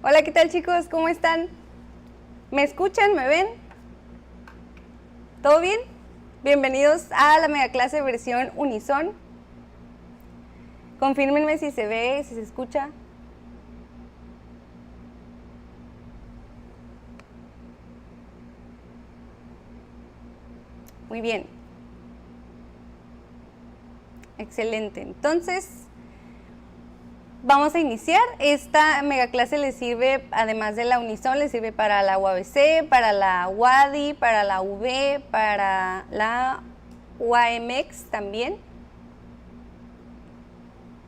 Hola, ¿qué tal chicos? ¿Cómo están? ¿Me escuchan? ¿Me ven? ¿Todo bien? Bienvenidos a la mega clase versión Unison. Confírmenme si se ve, si se escucha. Muy bien. Excelente. Entonces, vamos a iniciar. Esta mega clase les sirve, además de la Unison, les sirve para la UABC, para la UADY, para la UB, para la UAMX también.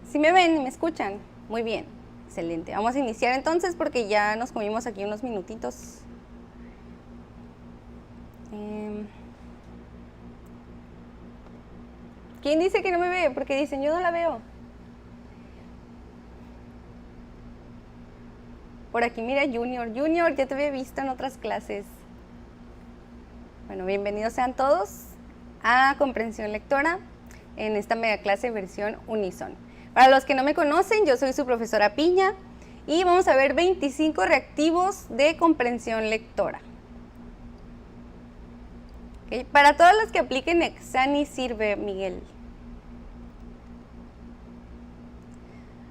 Si me ven y me escuchan, muy bien, excelente. Vamos a iniciar entonces porque ya nos comimos aquí unos minutitos. ¿Quién dice que no me ve? Porque dicen, yo no la veo. Por aquí mira Junior. Junior, ya te había visto en otras clases. Bueno, bienvenidos sean todos a Comprensión Lectora en esta mega clase versión Unison. Para los que no me conocen, yo soy su profesora Piña y vamos a ver 25 reactivos de comprensión lectora. ¿Okay? Para todos los que apliquen Exani sirve, Miguel.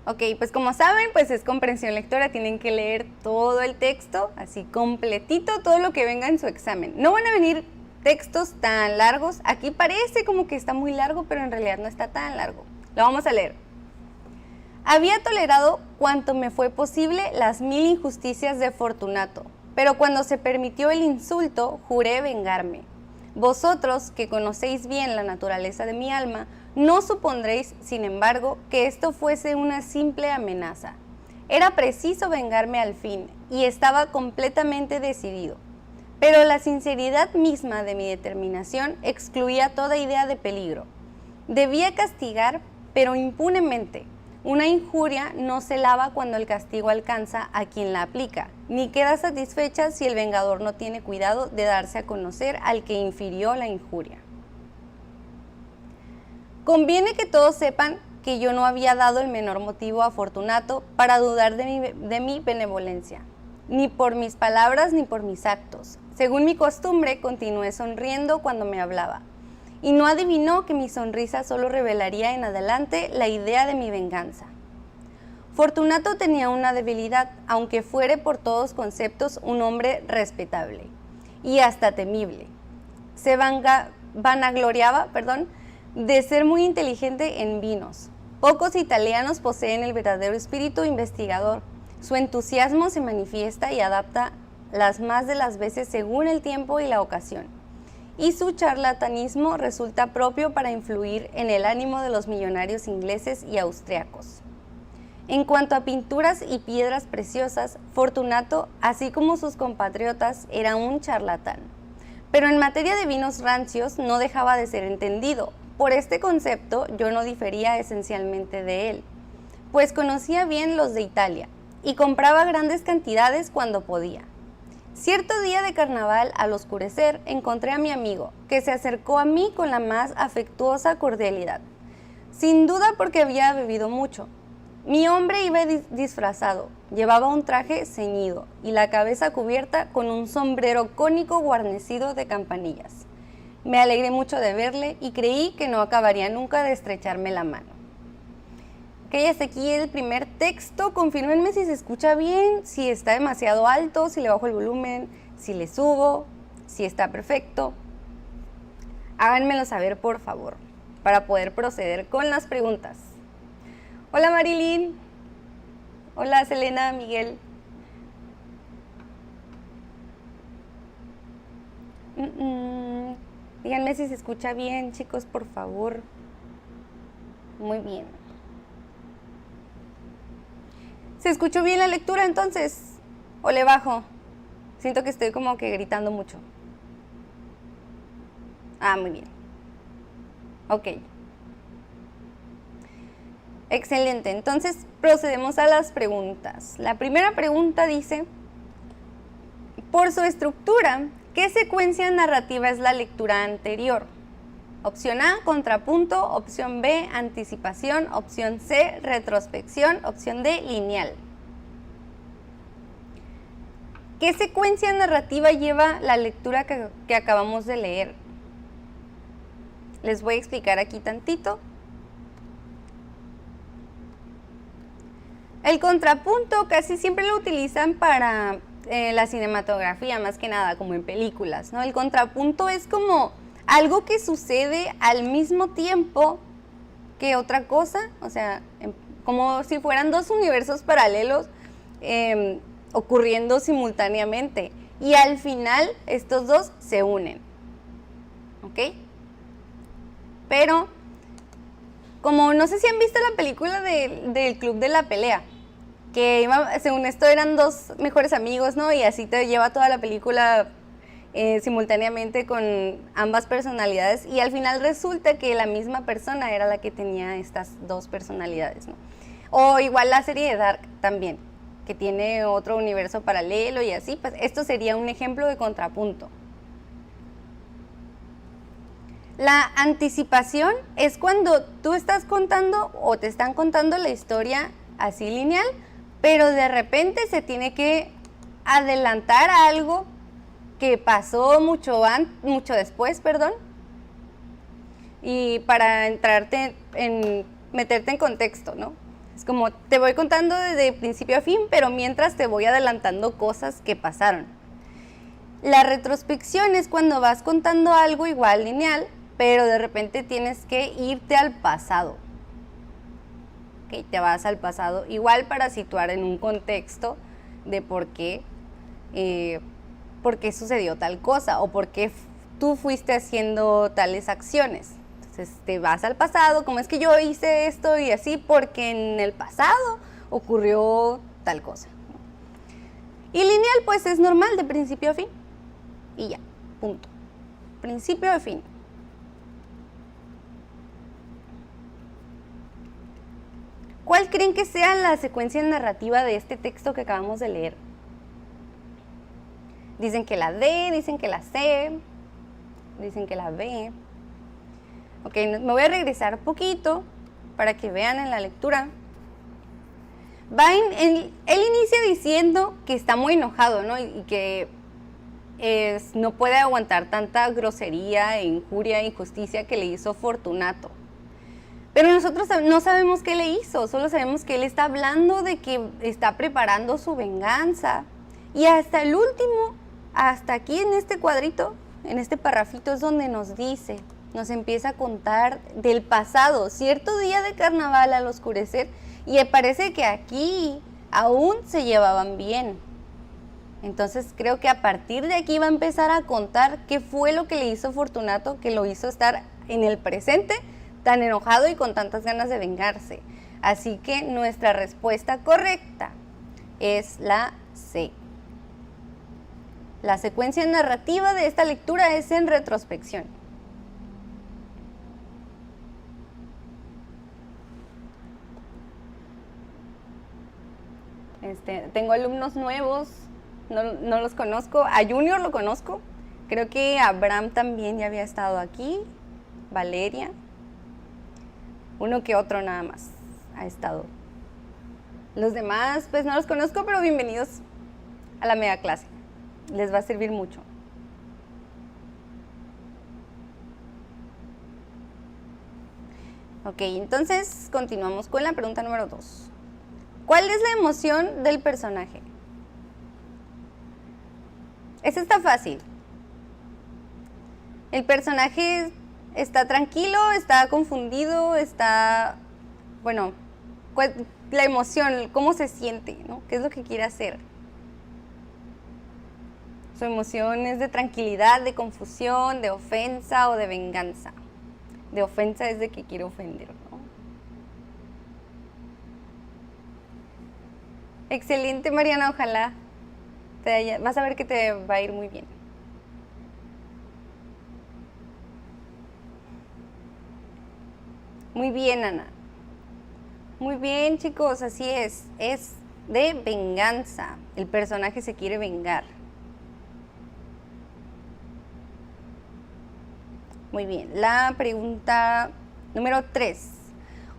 Ok, pues como saben, pues es comprensión lectora, tienen que leer todo el texto, así completito, todo lo que venga en su examen. No van a venir textos tan largos, aquí parece como que está muy largo, pero en realidad no está tan largo. Lo vamos a leer. Había tolerado cuanto me fue posible las 1000 injusticias de Fortunato, pero cuando se permitió el insulto, juré vengarme. Vosotros, que conocéis bien la naturaleza de mi alma, no supondréis, sin embargo, que esto fuese una simple amenaza. Era preciso vengarme al fin, y estaba completamente decidido. Pero la sinceridad misma de mi determinación excluía toda idea de peligro. Debía castigar, pero impunemente. Una injuria no se lava cuando el castigo alcanza a quien la aplica, ni queda satisfecha si el vengador no tiene cuidado de darse a conocer al que infirió la injuria. Conviene que todos sepan que yo no había dado el menor motivo a Fortunato para dudar de mi benevolencia, ni por mis palabras ni por mis actos. Según mi costumbre, continué sonriendo cuando me hablaba, y no adivinó que mi sonrisa solo revelaría en adelante la idea de mi venganza. Fortunato tenía una debilidad, aunque fuere por todos conceptos un hombre respetable, y hasta temible. Se vanagloriaba, de ser muy inteligente en vinos. Pocos italianos poseen el verdadero espíritu investigador. Su entusiasmo se manifiesta y adapta las más de las veces según el tiempo y la ocasión. Y su charlatanismo resulta propio para influir en el ánimo de los millonarios ingleses y austriacos. En cuanto a pinturas y piedras preciosas, Fortunato, así como sus compatriotas, era un charlatán. Pero en materia de vinos rancios no dejaba de ser entendido. Por este concepto yo no difería esencialmente de él, pues conocía bien los de Italia y compraba grandes cantidades cuando podía. Cierto día de carnaval, al oscurecer, encontré a mi amigo, que se acercó a mí con la más afectuosa cordialidad, sin duda porque había bebido mucho. Mi hombre iba disfrazado, llevaba un traje ceñido y la cabeza cubierta con un sombrero cónico guarnecido de campanillas. Me alegré mucho de verle y creí que no acabaría nunca de estrecharme la mano. Ok, hasta aquí el primer texto. Confírmenme si se escucha bien, si está demasiado alto, si le bajo el volumen, si le subo, si está perfecto. Háganmelo saber, por favor, para poder proceder con las preguntas. Hola Marilyn. Hola Selena, Miguel. Díganme si se escucha bien, chicos, por favor. Muy bien. ¿Se escuchó bien la lectura entonces? ¿O le bajo? Siento que estoy como que gritando mucho. Ah, muy bien. Ok. Excelente. Entonces procedemos a las preguntas. La primera pregunta dice, por su estructura, ¿qué secuencia narrativa es la lectura anterior? Opción A, contrapunto. Opción B, anticipación. Opción C, retrospección. Opción D, lineal. ¿Qué secuencia narrativa lleva la lectura que acabamos de leer? Les voy a explicar aquí tantito. El contrapunto casi siempre lo utilizan para la cinematografía, más que nada, como en películas, ¿no? El contrapunto es como algo que sucede al mismo tiempo que otra cosa, o sea, como si fueran dos universos paralelos ocurriendo simultáneamente. Y al final estos dos se unen, ¿ok? Pero, como no sé si han visto la película del Club de la Pelea, que según esto eran dos mejores amigos, ¿no? Y así te lleva toda la película simultáneamente con ambas personalidades, y al final resulta que la misma persona era la que tenía estas dos personalidades, ¿no? O igual la serie de Dark también, que tiene otro universo paralelo y así, pues esto sería un ejemplo de contrapunto. La anticipación es cuando tú estás contando o te están contando la historia así lineal, pero de repente se tiene que adelantar a algo que pasó mucho después, y para meterte en contexto, ¿no? Es como te voy contando desde principio a fin, pero mientras te voy adelantando cosas que pasaron. La retrospección es cuando vas contando algo igual lineal, pero de repente tienes que irte al pasado. ¿Okay? Te vas al pasado igual para situar en un contexto de por qué sucedió tal cosa o por qué tú fuiste haciendo tales acciones. Entonces te vas al pasado, como es que yo hice esto y así porque en el pasado ocurrió tal cosa. Y lineal pues es normal de principio a fin y ya, punto. Principio a fin. ¿Cuál creen que sea la secuencia narrativa de este texto que acabamos de leer? Dicen que la D, dicen que la C, dicen que la B. Ok, me voy a regresar poquito para que vean en la lectura. Él inicia diciendo que está muy enojado, ¿no? Y que no puede aguantar tanta grosería, injuria e injusticia que le hizo Fortunato. Pero nosotros no sabemos qué le hizo, solo sabemos que él está hablando de que está preparando su venganza. Y hasta el último, hasta aquí en este cuadrito, en este parrafito es donde nos dice, nos empieza a contar del pasado, cierto día de carnaval al oscurecer, y parece que aquí aún se llevaban bien. Entonces creo que a partir de aquí va a empezar a contar qué fue lo que le hizo Fortunato, que lo hizo estar en el presente tan enojado y con tantas ganas de vengarse. Así que nuestra respuesta correcta es la C. La secuencia narrativa de esta lectura es en retrospección. Tengo alumnos nuevos, no los conozco. A Junior lo conozco, creo que Abraham también ya había estado aquí, Valeria. Uno que otro nada más ha estado. Los demás, pues no los conozco, pero bienvenidos a la mega clase. Les va a servir mucho. Ok, entonces continuamos con la pregunta número 2. ¿Cuál es la emoción del personaje? Esta está fácil. El personaje está tranquilo, está confundido, la emoción, cómo se siente, ¿no? ¿Qué es lo que quiere hacer? Su emoción es de tranquilidad, de confusión, de ofensa o de venganza. De ofensa es de que quiere ofender, ¿no? Excelente, Mariana, ojalá vas a ver que te va a ir muy bien. Muy bien, Ana. Muy bien, chicos, así es. Es de venganza. El personaje se quiere vengar. Muy bien. La pregunta número 3.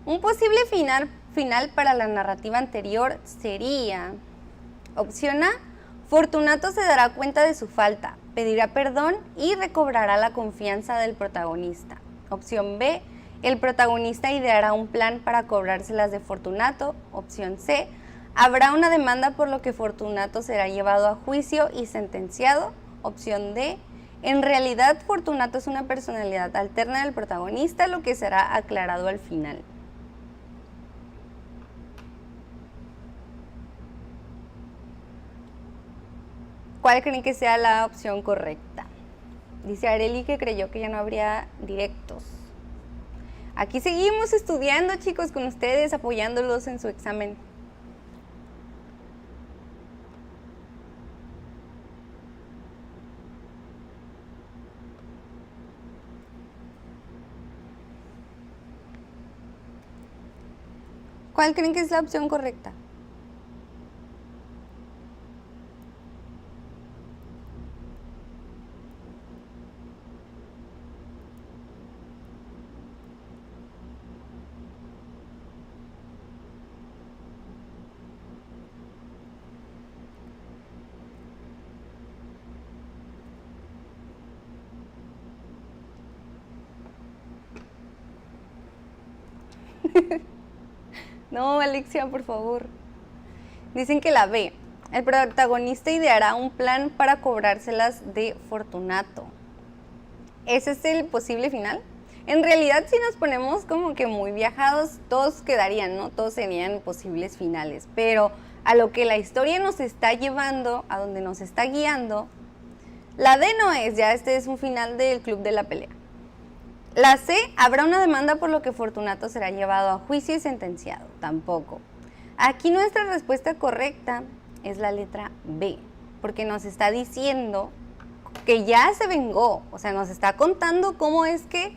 Un posible final para la narrativa anterior sería: opción A, Fortunato se dará cuenta de su falta, pedirá perdón y recobrará la confianza del protagonista. Opción B, el protagonista ideará un plan para cobrárselas de Fortunato. Opción C, habrá una demanda por lo que Fortunato será llevado a juicio y sentenciado. Opción D, en realidad Fortunato es una personalidad alterna del protagonista, lo que será aclarado al final. ¿Cuál creen que sea la opción correcta? Dice Areli que creyó que ya no habría directos. Aquí seguimos estudiando, chicos, con ustedes, apoyándolos en su examen. ¿Cuál creen que es la opción correcta? No, Alexia, por favor. Dicen que la B. El protagonista ideará un plan para cobrárselas de Fortunato. ¿Ese es el posible final? En realidad, si nos ponemos como que muy viajados, todos quedarían, ¿no? Todos serían posibles finales. Pero a lo que la historia nos está llevando, a donde nos está guiando, la D no es, ya este es un final del club de la pelea. La C, habrá una demanda por lo que Fortunato será llevado a juicio y sentenciado. Tampoco. Aquí nuestra respuesta correcta es la letra B, porque nos está diciendo que ya se vengó, o sea, nos está contando cómo es que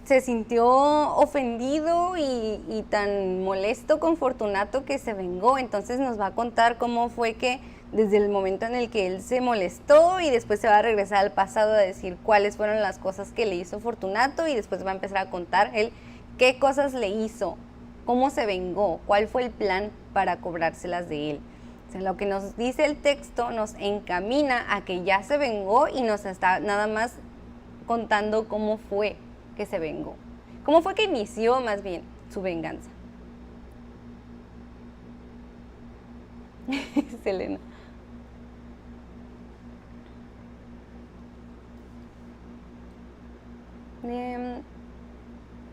se sintió ofendido y tan molesto con Fortunato que se vengó. Entonces nos va a contar cómo fue que desde el momento en el que él se molestó y después se va a regresar al pasado a decir cuáles fueron las cosas que le hizo Fortunato y después va a empezar a contar él qué cosas le hizo, cómo se vengó, cuál fue el plan para cobrárselas de él. O sea, lo que nos dice el texto nos encamina a que ya se vengó y nos está nada más contando cómo fue que se vengó, cómo fue que inició más bien su venganza. Selena.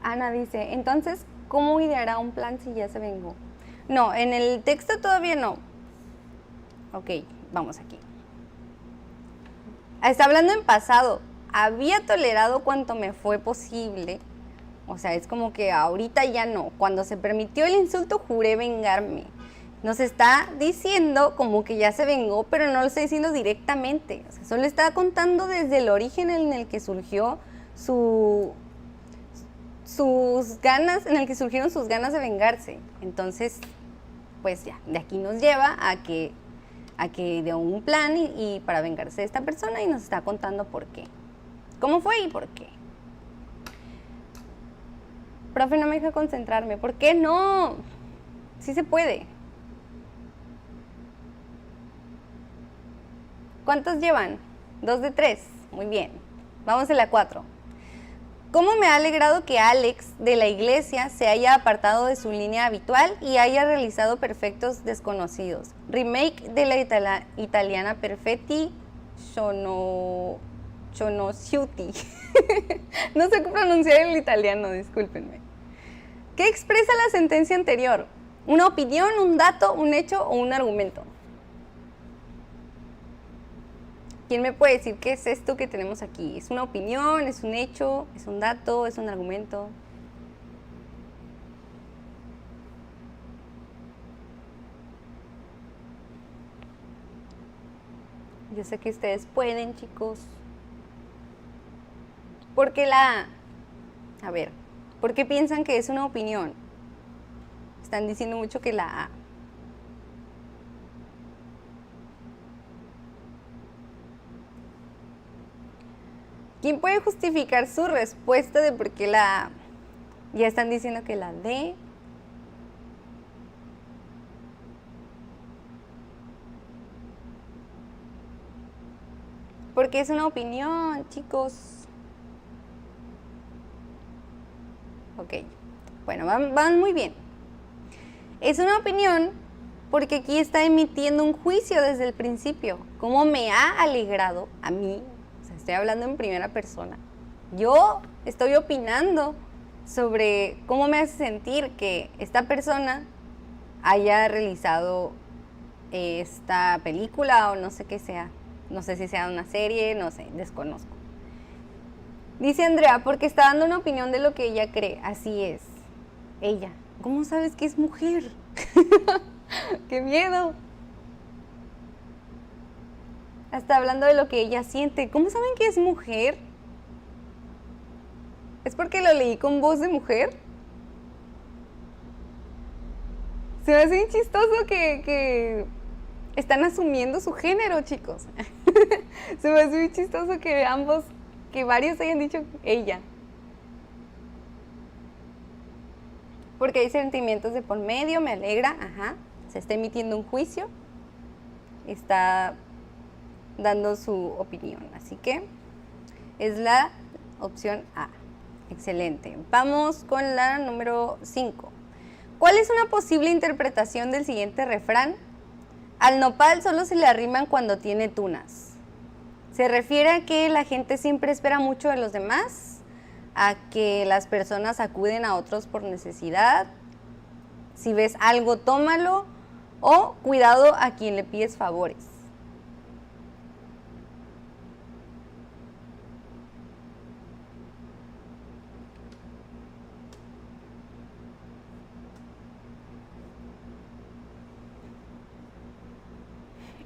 Ana dice, entonces, ¿cómo ideará un plan si ya se vengó? No, en el texto todavía no. Ok, vamos aquí. Está hablando en pasado. Había tolerado cuanto me fue posible. O sea, es como que ahorita ya no. Cuando se permitió el insulto, juré vengarme. Nos está diciendo como que ya se vengó, pero no lo está diciendo directamente. O sea, solo está contando desde el origen en el que surgió sus ganas, en el que surgieron sus ganas de vengarse. Entonces, pues ya, de aquí nos lleva a que dio un plan y para vengarse de esta persona y nos está contando por qué. ¿Cómo fue y por qué? Profe, no me deja concentrarme. ¿Por qué no? Sí se puede. ¿Cuántos llevan? 2 de 3. Muy bien. Vamos a la 4. ¿Cómo me ha alegrado que Alex de la iglesia se haya apartado de su línea habitual y haya realizado Perfectos Desconocidos? Remake de la italiana Perfetti Conosciuti. No sé cómo pronunciar el italiano, discúlpenme. ¿Qué expresa la sentencia anterior? ¿Una opinión, un dato, un hecho o un argumento? ¿Quién me puede decir qué es esto que tenemos aquí? ¿Es una opinión? ¿Es un hecho? ¿Es un dato? ¿Es un argumento? Yo sé que ustedes pueden, chicos. ¿Por qué la A? A ver, ¿por qué piensan que es una opinión? Están diciendo mucho que la A. ¿Quién puede justificar su respuesta de por qué la A? Ya están diciendo que la D. Porque es una opinión, chicos. Ok, bueno, van muy bien. Es una opinión porque aquí está emitiendo un juicio desde el principio. ¿Cómo me ha alegrado a mí? O sea, estoy hablando en primera persona. Yo estoy opinando sobre cómo me hace sentir que esta persona haya realizado esta película o no sé qué sea. No sé si sea una serie, no sé, desconozco. Dice Andrea, porque está dando una opinión de lo que ella cree. Así es. Ella. ¿Cómo sabes que es mujer? ¡Qué miedo! Está hablando de lo que ella siente. ¿Cómo saben que es mujer? ¿Es porque lo leí con voz de mujer? Se me hace bien chistoso que están asumiendo su género, chicos. Se me hace bien chistoso que ambos, que varios hayan dicho ella. Porque hay sentimientos de por medio, me alegra, ajá. Se está emitiendo un juicio. Está dando su opinión. Así que es la opción A. Excelente. Vamos con la número 5. ¿Cuál es una posible interpretación del siguiente refrán? Al nopal solo se le arriman cuando tiene tunas. ¿Se refiere a que la gente siempre espera mucho de los demás? ¿A que las personas acuden a otros por necesidad? Si ves algo, tómalo. O cuidado a quien le pides favores.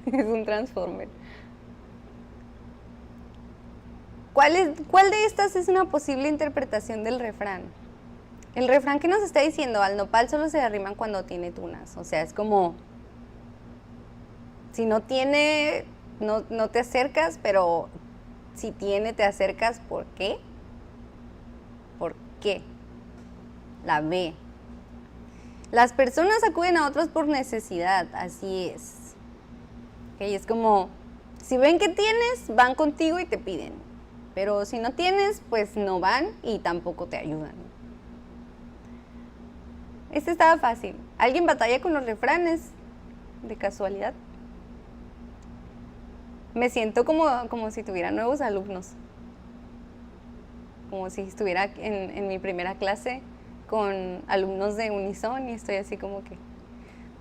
Es un Transformer. ¿Cuál de estas es una posible interpretación del refrán? El refrán que nos está diciendo, al nopal solo se le arriman cuando tiene tunas. O sea, es como, si no tiene, no te acercas, pero si tiene, te acercas. ¿Por qué? ¿Por qué? La B. Las personas acuden a otros por necesidad, así es. Okay, es como, si ven que tienes, van contigo y te piden. Pero si no tienes, pues no van y tampoco te ayudan. Este estaba fácil. ¿Alguien batalla con los refranes? De casualidad. Me siento como si tuviera nuevos alumnos. Como si estuviera en mi primera clase con alumnos de Unison y estoy así como que,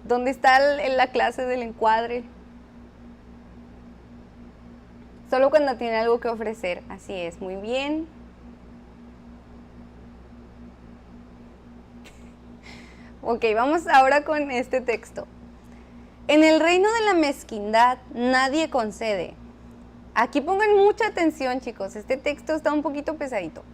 ¿dónde está la clase del encuadre? Solo cuando tiene algo que ofrecer. Así es, muy bien. Ok, vamos ahora con este texto. En el reino de la mezquindad nadie concede. Aquí pongan mucha atención, chicos. Este texto está un poquito pesadito.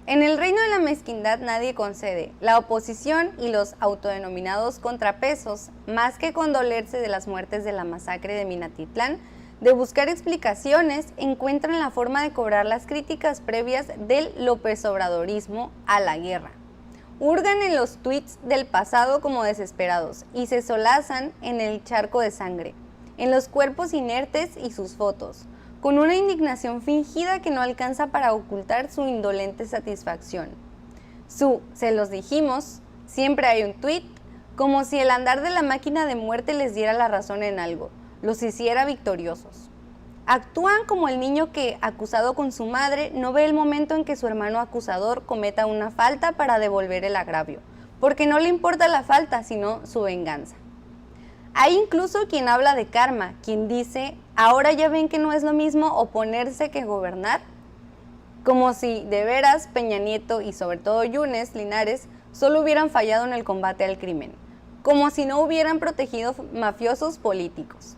En el reino de la mezquindad nadie concede. La oposición y los autodenominados contrapesos, más que condolerse de las muertes de la masacre de Minatitlán, de buscar explicaciones, encuentran la forma de cobrar las críticas previas del López Obradorismo a la guerra. Hurgan en los tweets del pasado como desesperados y se solazan en el charco de sangre, en los cuerpos inertes y sus fotos, con una indignación fingida que no alcanza para ocultar su indolente satisfacción. Se los dijimos, siempre hay un tweet, como si el andar de la máquina de muerte les diera la razón en algo, los hiciera victoriosos. Actúan como el niño que, acusado con su madre, no ve el momento en que su hermano acusador cometa una falta para devolver el agravio, porque no le importa la falta, sino su venganza. Hay incluso quien habla de karma, quien dice, ahora ya ven que no es lo mismo oponerse que gobernar, como si de veras Peña Nieto y sobre todo Yunes Linares solo hubieran fallado en el combate al crimen, como si no hubieran protegido mafiosos políticos.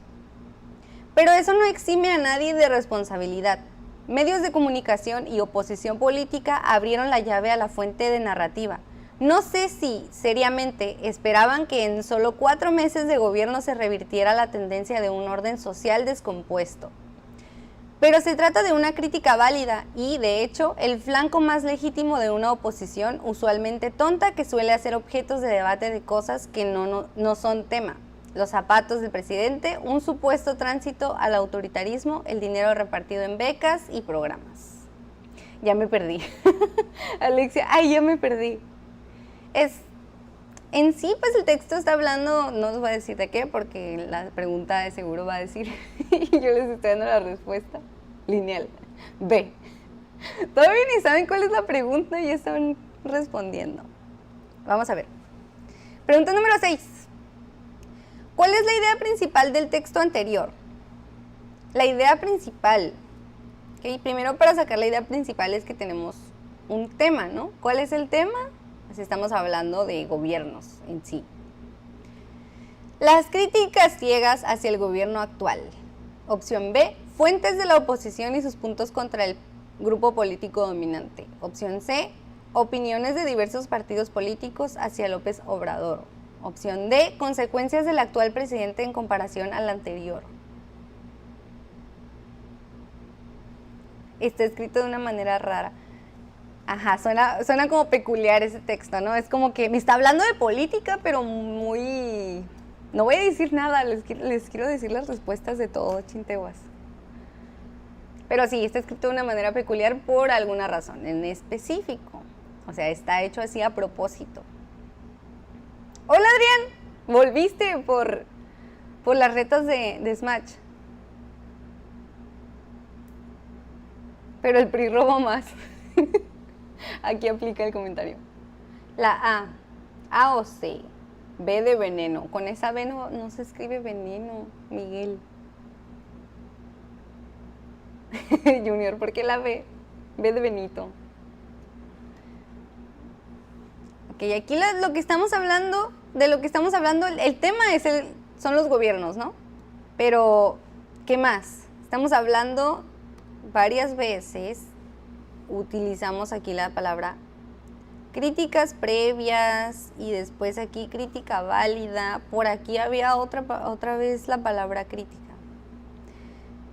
Pero eso no exime a nadie de responsabilidad. Medios de comunicación y oposición política abrieron la llave a la fuente de narrativa. No sé si, seriamente, esperaban que en solo 4 meses de gobierno se revirtiera la tendencia de un orden social descompuesto. Pero se trata de una crítica válida y, de hecho, el flanco más legítimo de una oposición usualmente tonta que suele hacer objetos de debate de cosas que no son tema. los zapatos del presidente, un supuesto tránsito al autoritarismo, el dinero repartido en becas y programas. Ya me perdí. Alexia, ay, ya me perdí. En sí, pues el texto está hablando, no os voy a decir de qué, porque la pregunta de seguro va a decir, y yo les estoy dando la respuesta, lineal, B. Todavía ni saben cuál es la pregunta y ya están respondiendo. Vamos a ver. Pregunta número 6. ¿Cuál es la idea principal del texto anterior? La idea principal. ¿Okay? Primero, para sacar la idea principal es que tenemos un tema, ¿no? ¿Cuál es el tema? Pues estamos hablando de gobiernos en sí. Las críticas ciegas hacia el gobierno actual. Opción B, fuentes de la oposición y sus puntos contra el grupo político dominante. Opción C, opiniones de diversos partidos políticos hacia López Obrador. Opción D, consecuencias del actual presidente en comparación al anterior. Está escrito de una manera rara. Ajá, suena como peculiar ese texto, ¿no? Es como que me está hablando de política, pero muy... No voy a decir nada, les quiero decir las respuestas de todo, chinteguas. Pero sí, está escrito de una manera peculiar por alguna razón en específico. O sea, está hecho así a propósito. Hola, Adrián, volviste por las retas de Smash. Pero el PRI robó más. Aquí aplica el comentario. La A o C, B de veneno. Con esa B no se escribe veneno, Miguel. Junior, ¿por qué la B? B de Benito. Ok, aquí lo que estamos hablando, el tema son los gobiernos, ¿no? Pero, ¿qué más? Estamos hablando varias veces, utilizamos aquí la palabra críticas previas y después aquí crítica válida. Por aquí había otra vez la palabra crítica.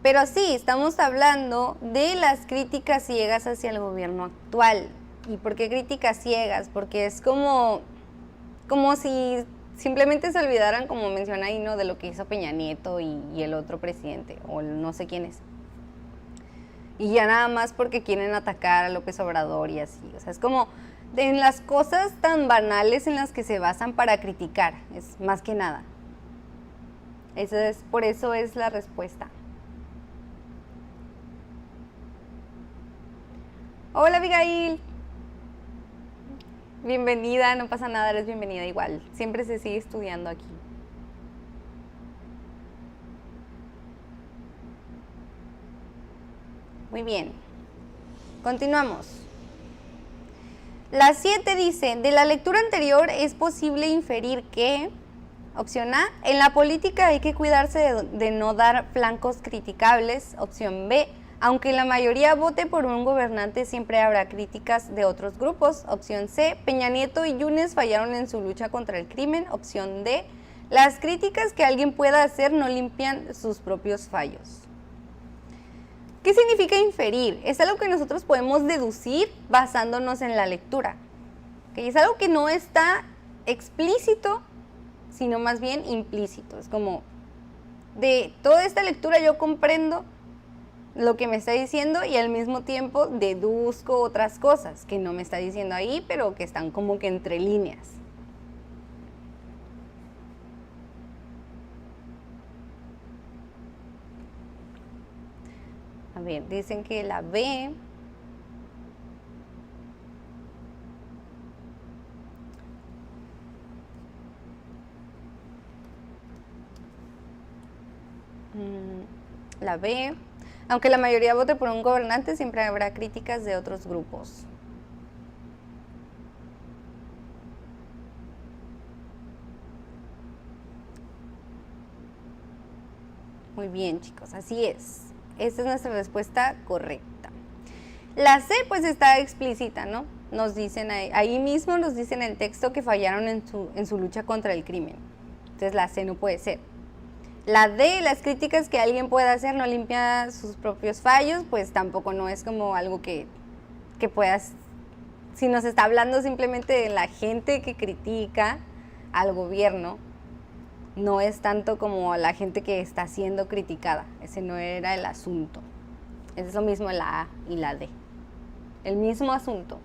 Pero sí, estamos hablando de las críticas ciegas hacia el gobierno actual. ¿Y por qué críticas ciegas? Porque es como si simplemente se olvidaran, como menciona ahí, ¿no? De lo que hizo Peña Nieto y el otro presidente, o no sé quién es. Y ya nada más porque quieren atacar a López Obrador y así. O sea, es como en las cosas tan banales en las que se basan para criticar. Es más que nada. Por eso es la respuesta. Hola, Abigail. Bienvenida, no pasa nada, eres bienvenida igual. Siempre se sigue estudiando aquí. Muy bien. Continuamos. La 7 dice, de la lectura anterior es posible inferir que, opción A, en la política hay que cuidarse de no dar flancos criticables. Opción B, aunque la mayoría vote por un gobernante, siempre habrá críticas de otros grupos. Opción C, Peña Nieto y Yunes fallaron en su lucha contra el crimen. Opción D, las críticas que alguien pueda hacer no limpian sus propios fallos. ¿Qué significa inferir? Es algo que nosotros podemos deducir basándonos en la lectura. ¿Okay? Es algo que no está explícito, sino más bien implícito. Es como, de toda esta lectura yo comprendo lo que me está diciendo y al mismo tiempo deduzco otras cosas que no me está diciendo ahí, pero que están como que entre líneas. A ver, dicen que la B aunque la mayoría vote por un gobernante, siempre habrá críticas de otros grupos. Muy bien, chicos, así es. Esta es nuestra respuesta correcta. La C, pues está explícita, ¿no? Nos dicen ahí mismo, nos dicen en el texto que fallaron en su lucha contra el crimen. Entonces la C no puede ser. La D, las críticas que alguien pueda hacer no limpia sus propios fallos, pues tampoco no es como algo que puedas... Si nos está hablando simplemente de la gente que critica al gobierno, No es tanto como la gente que está siendo criticada. Ese no era el asunto. Es lo mismo la A y la D. El mismo asunto.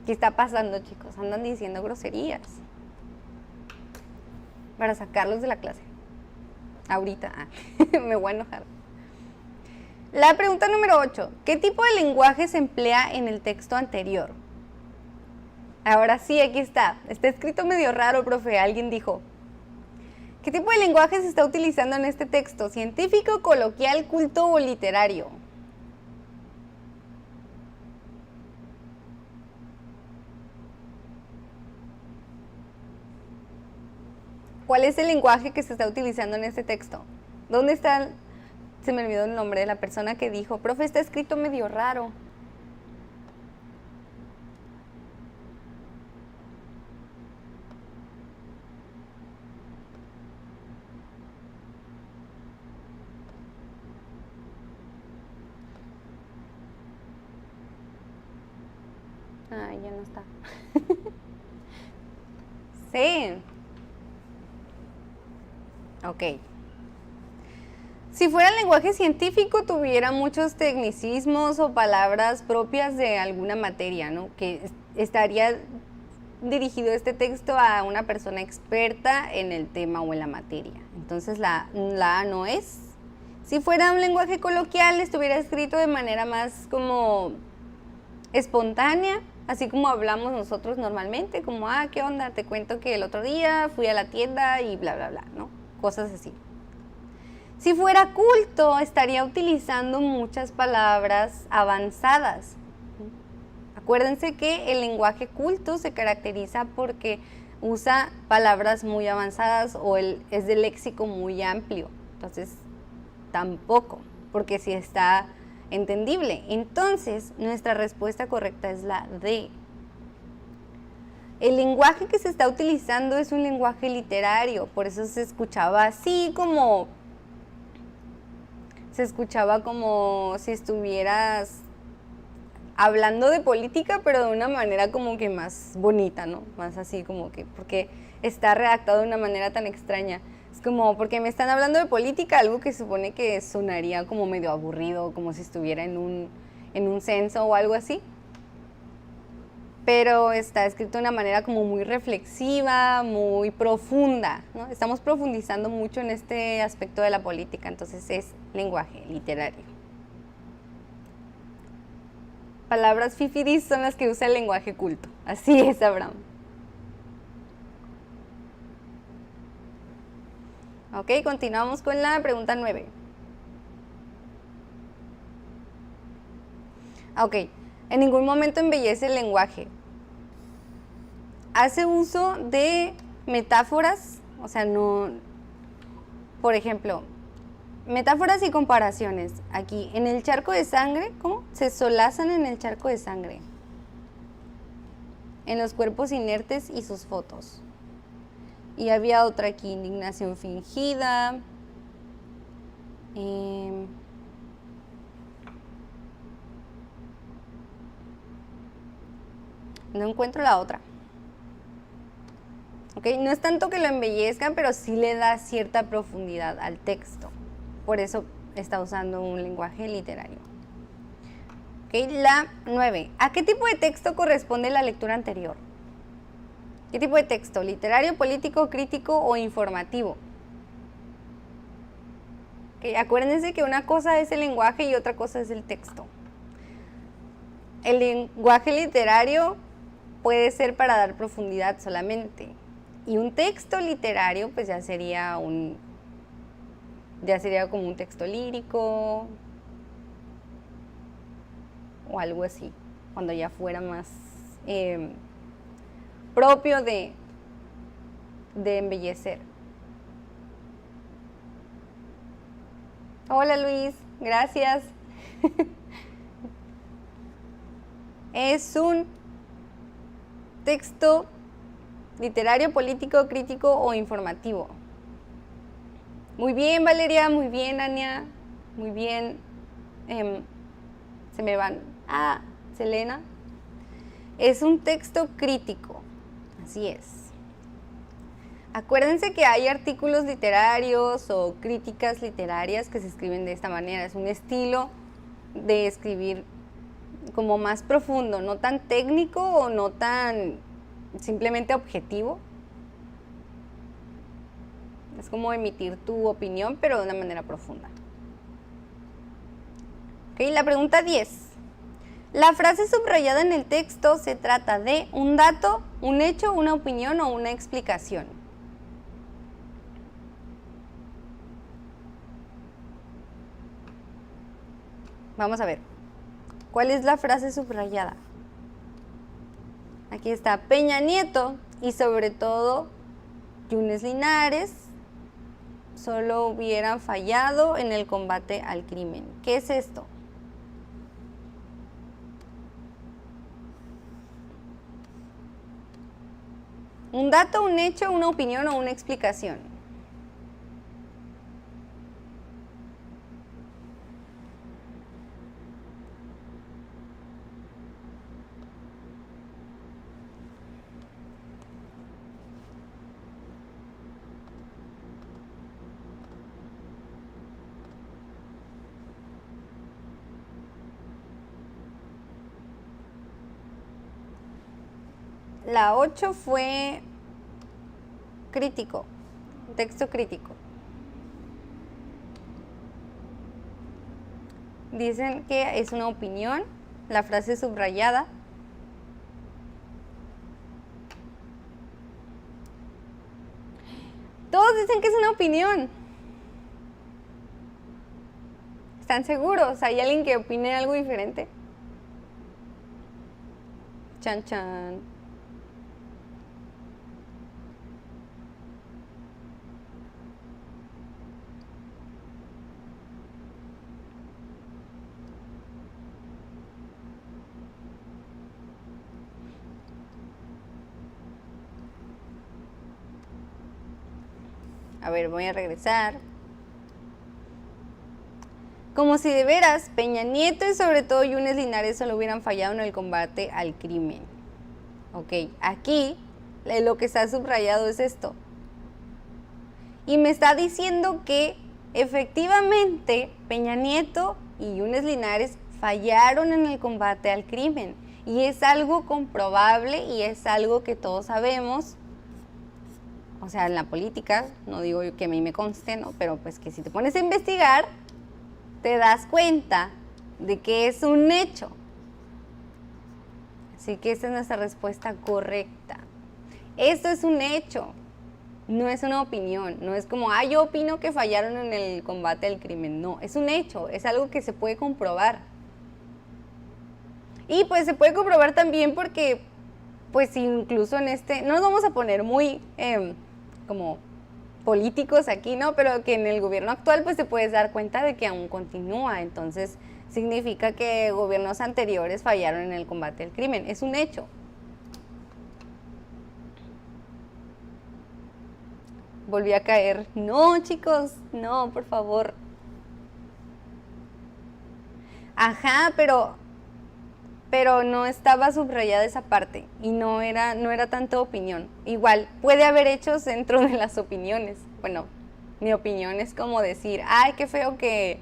¿Qué está pasando, chicos? Andan diciendo groserías. Para sacarlos de la clase. Ahorita. Me voy a enojar. La pregunta número 8. ¿Qué tipo de lenguaje se emplea en el texto anterior? Ahora sí, aquí está. Está escrito medio raro, profe. Alguien dijo. ¿Qué tipo de lenguaje se está utilizando en este texto? ¿Científico, coloquial, culto o literario? ¿Cuál es el lenguaje que se está utilizando en este texto? ¿Dónde está? Se me olvidó el nombre de la persona que dijo, profe, está escrito medio raro. Ay, ya no está. Sí. Ok. Si fuera lenguaje científico, tuviera muchos tecnicismos o palabras propias de alguna materia, ¿no? Que estaría dirigido este texto a una persona experta en el tema o en la materia. Entonces la A no es. Si fuera un lenguaje coloquial, estuviera escrito de manera más como espontánea, así como hablamos nosotros normalmente, como, ¿qué onda? Te cuento que el otro día fui a la tienda y bla, bla, bla, ¿no? Cosas así. Si fuera culto, estaría utilizando muchas palabras avanzadas. Acuérdense que el lenguaje culto se caracteriza porque usa palabras muy avanzadas o es de léxico muy amplio. Entonces, tampoco, porque sí está entendible. Entonces, nuestra respuesta correcta es la D. El lenguaje que se está utilizando es un lenguaje literario, por eso se escuchaba así como... Se escuchaba como si estuvieras hablando de política, pero de una manera como que más bonita, ¿no? Más así como que, porque está redactado de una manera tan extraña. Es como, porque me están hablando de política, algo que supone que sonaría como medio aburrido, como si estuviera en un censo o algo así. Pero está escrito de una manera como muy reflexiva, muy profunda, ¿no? Estamos profundizando mucho en este aspecto de la política, entonces es lenguaje literario. Palabras fifiris son las que usa el lenguaje culto. Así es, Abraham. Ok, continuamos con la pregunta 9. Ok, en ningún momento embellece el lenguaje. Hace uso de metáforas, o sea, no... Por ejemplo, metáforas y comparaciones. Aquí, en el charco de sangre, ¿cómo? Se solazan en el charco de sangre. En los cuerpos inertes y sus fotos. Y había otra aquí, indignación fingida. No encuentro la otra. ¿Ok? No es tanto que lo embellezcan, pero sí le da cierta profundidad al texto. Por eso está usando un lenguaje literario. ¿Ok? La 9. ¿A qué tipo de texto corresponde la lectura anterior? ¿Qué tipo de texto? ¿Literario, político, crítico o informativo? ¿Ok? Acuérdense que una cosa es el lenguaje y otra cosa es el texto. El lenguaje literario puede ser para dar profundidad solamente. Y un texto literario pues ya sería como un texto lírico o algo así, cuando ya fuera más propio de embellecer. Hola Luis, gracias. Es un texto literario, político, crítico o informativo. Muy bien, Valeria, muy bien, Ania, muy bien. Se me van. Selena. Es un texto crítico, así es. Acuérdense que hay artículos literarios o críticas literarias que se escriben de esta manera. Es un estilo de escribir como más profundo, no tan técnico o no tan simplemente objetivo. Es como emitir tu opinión, pero de una manera profunda. Ok, la pregunta 10. La frase subrayada en el texto se trata de un dato, un hecho, una opinión o una explicación. Vamos a ver. ¿Cuál es la frase subrayada? Aquí está Peña Nieto y sobre todo Yunes Linares solo hubieran fallado en el combate al crimen. ¿Qué es esto? Un dato, un hecho, una opinión o una explicación. La 8 fue crítico, texto crítico. Dicen que es una opinión, la frase subrayada. Todos dicen que es una opinión. ¿Están seguros? ¿Hay alguien que opine algo diferente? Chan, chan. A ver, voy a regresar. Como si de veras Peña Nieto y sobre todo Yunes Linares solo hubieran fallado en el combate al crimen. Ok, aquí lo que está subrayado es esto. Y me está diciendo que efectivamente Peña Nieto y Yunes Linares fallaron en el combate al crimen. Y es algo comprobable y es algo que todos sabemos. O sea, en la política, no digo que a mí me conste, ¿no? Pero pues que si te pones a investigar, te das cuenta de que es un hecho. Así que esta es nuestra respuesta correcta. Esto es un hecho, no es una opinión. No es como, yo opino que fallaron en el combate al crimen. No, es un hecho, es algo que se puede comprobar. Y pues se puede comprobar también porque, pues incluso en no nos vamos a poner muy como políticos aquí, ¿no? Pero que en el gobierno actual pues te puedes dar cuenta de que aún continúa. Entonces significa que gobiernos anteriores fallaron en el combate al crimen. Es un hecho. Volví a caer. No, chicos, no, por favor. Ajá, pero no estaba subrayada esa parte y no era tanta opinión. Igual, puede haber hechos dentro de las opiniones. Bueno, mi opinión es como decir, qué feo que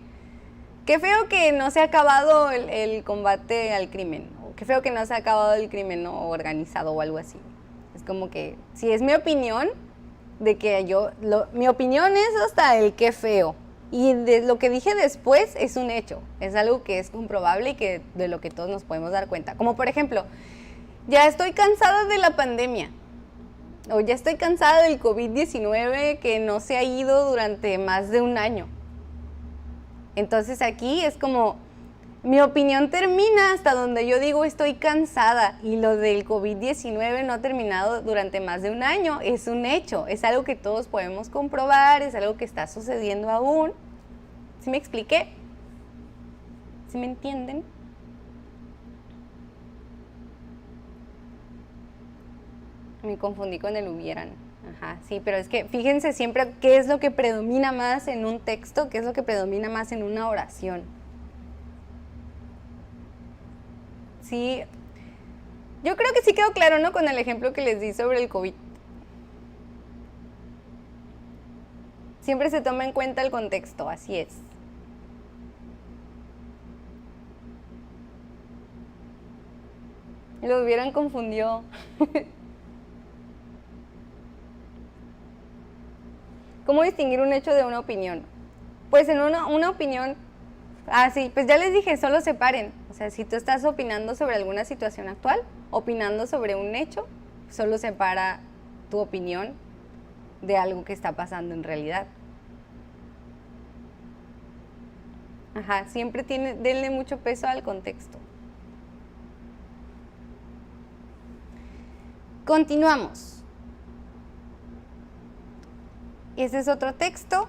no se ha acabado el combate al crimen, o qué feo que no se ha acabado el crimen, ¿no? Organizado o algo así. Es como que, si es mi opinión, de que mi opinión es hasta el qué feo. Y de lo que dije después es un hecho, es algo que es comprobable y que de lo que todos nos podemos dar cuenta. Como por ejemplo, ya estoy cansada de la pandemia, o ya estoy cansada del COVID-19 que no se ha ido durante más de un año. Entonces aquí es como, mi opinión termina hasta donde yo digo estoy cansada, y lo del COVID-19 no ha terminado durante más de un año. Es un hecho, es algo que todos podemos comprobar, es algo que está sucediendo aún. ¿Sí me expliqué? ¿Sí me entienden? Me confundí con el hubieran. Ajá, sí, pero es que fíjense siempre qué es lo que predomina más en un texto, qué es lo que predomina más en una oración. Sí, yo creo que sí quedó claro, ¿no? Con el ejemplo que les di sobre el COVID. Siempre se toma en cuenta el contexto, así es. Lo hubieran confundido. ¿Cómo distinguir un hecho de una opinión? Pues en una opinión, sí, pues ya les dije, solo separen. O sea, si tú estás opinando sobre alguna situación actual, opinando sobre un hecho, solo separa tu opinión de algo que está pasando en realidad. Siempre denle mucho peso al contexto. Continuamos. Ese es otro texto.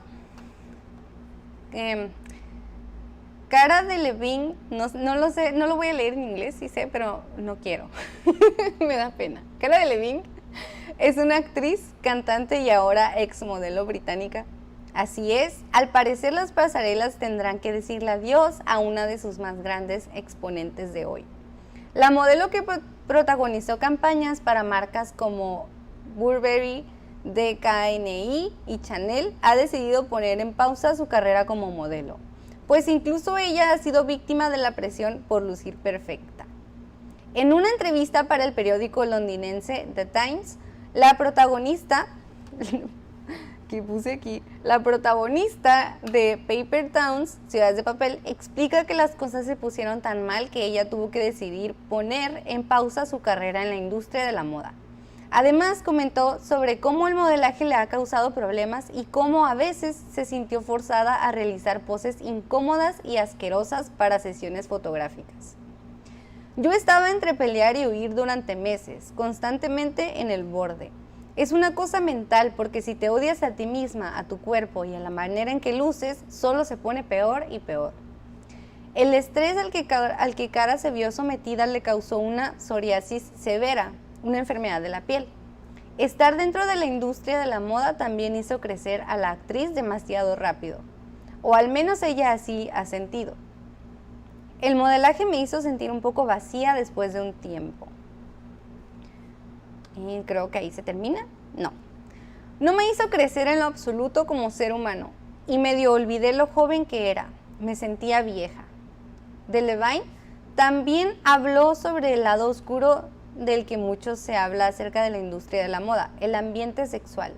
Cara Delevingne, no lo sé, no lo voy a leer en inglés, sí sé, pero no quiero. Me da pena. Cara Delevingne es una actriz, cantante y ahora ex modelo británica. Así es, al parecer las pasarelas tendrán que decirle adiós a una de sus más grandes exponentes de hoy. La modelo que protagonizó campañas para marcas como Burberry, DKNY y Chanel ha decidido poner en pausa su carrera como modelo, pues incluso ella ha sido víctima de la presión por lucir perfecta. En una entrevista para el periódico londinense The Times, la protagonista de Paper Towns, Ciudades de Papel, explica que las cosas se pusieron tan mal que ella tuvo que decidir poner en pausa su carrera en la industria de la moda. Además, comentó sobre cómo el modelaje le ha causado problemas y cómo a veces se sintió forzada a realizar poses incómodas y asquerosas para sesiones fotográficas. Yo estaba entre pelear y huir durante meses, constantemente en el borde. Es una cosa mental porque si te odias a ti misma, a tu cuerpo y a la manera en que luces, solo se pone peor y peor. El estrés al que Cara se vio sometida le causó una psoriasis severa, una enfermedad de la piel. Estar dentro de la industria de la moda también hizo crecer a la actriz demasiado rápido, o al menos ella así ha sentido. El modelaje me hizo sentir un poco vacía después de un tiempo. Y creo que ahí se termina. No me hizo crecer en lo absoluto como ser humano y medio olvidé lo joven que era. Me sentía vieja. Delevingne también habló sobre el lado oscuro del que mucho se habla acerca de la industria de la moda, el ambiente sexual.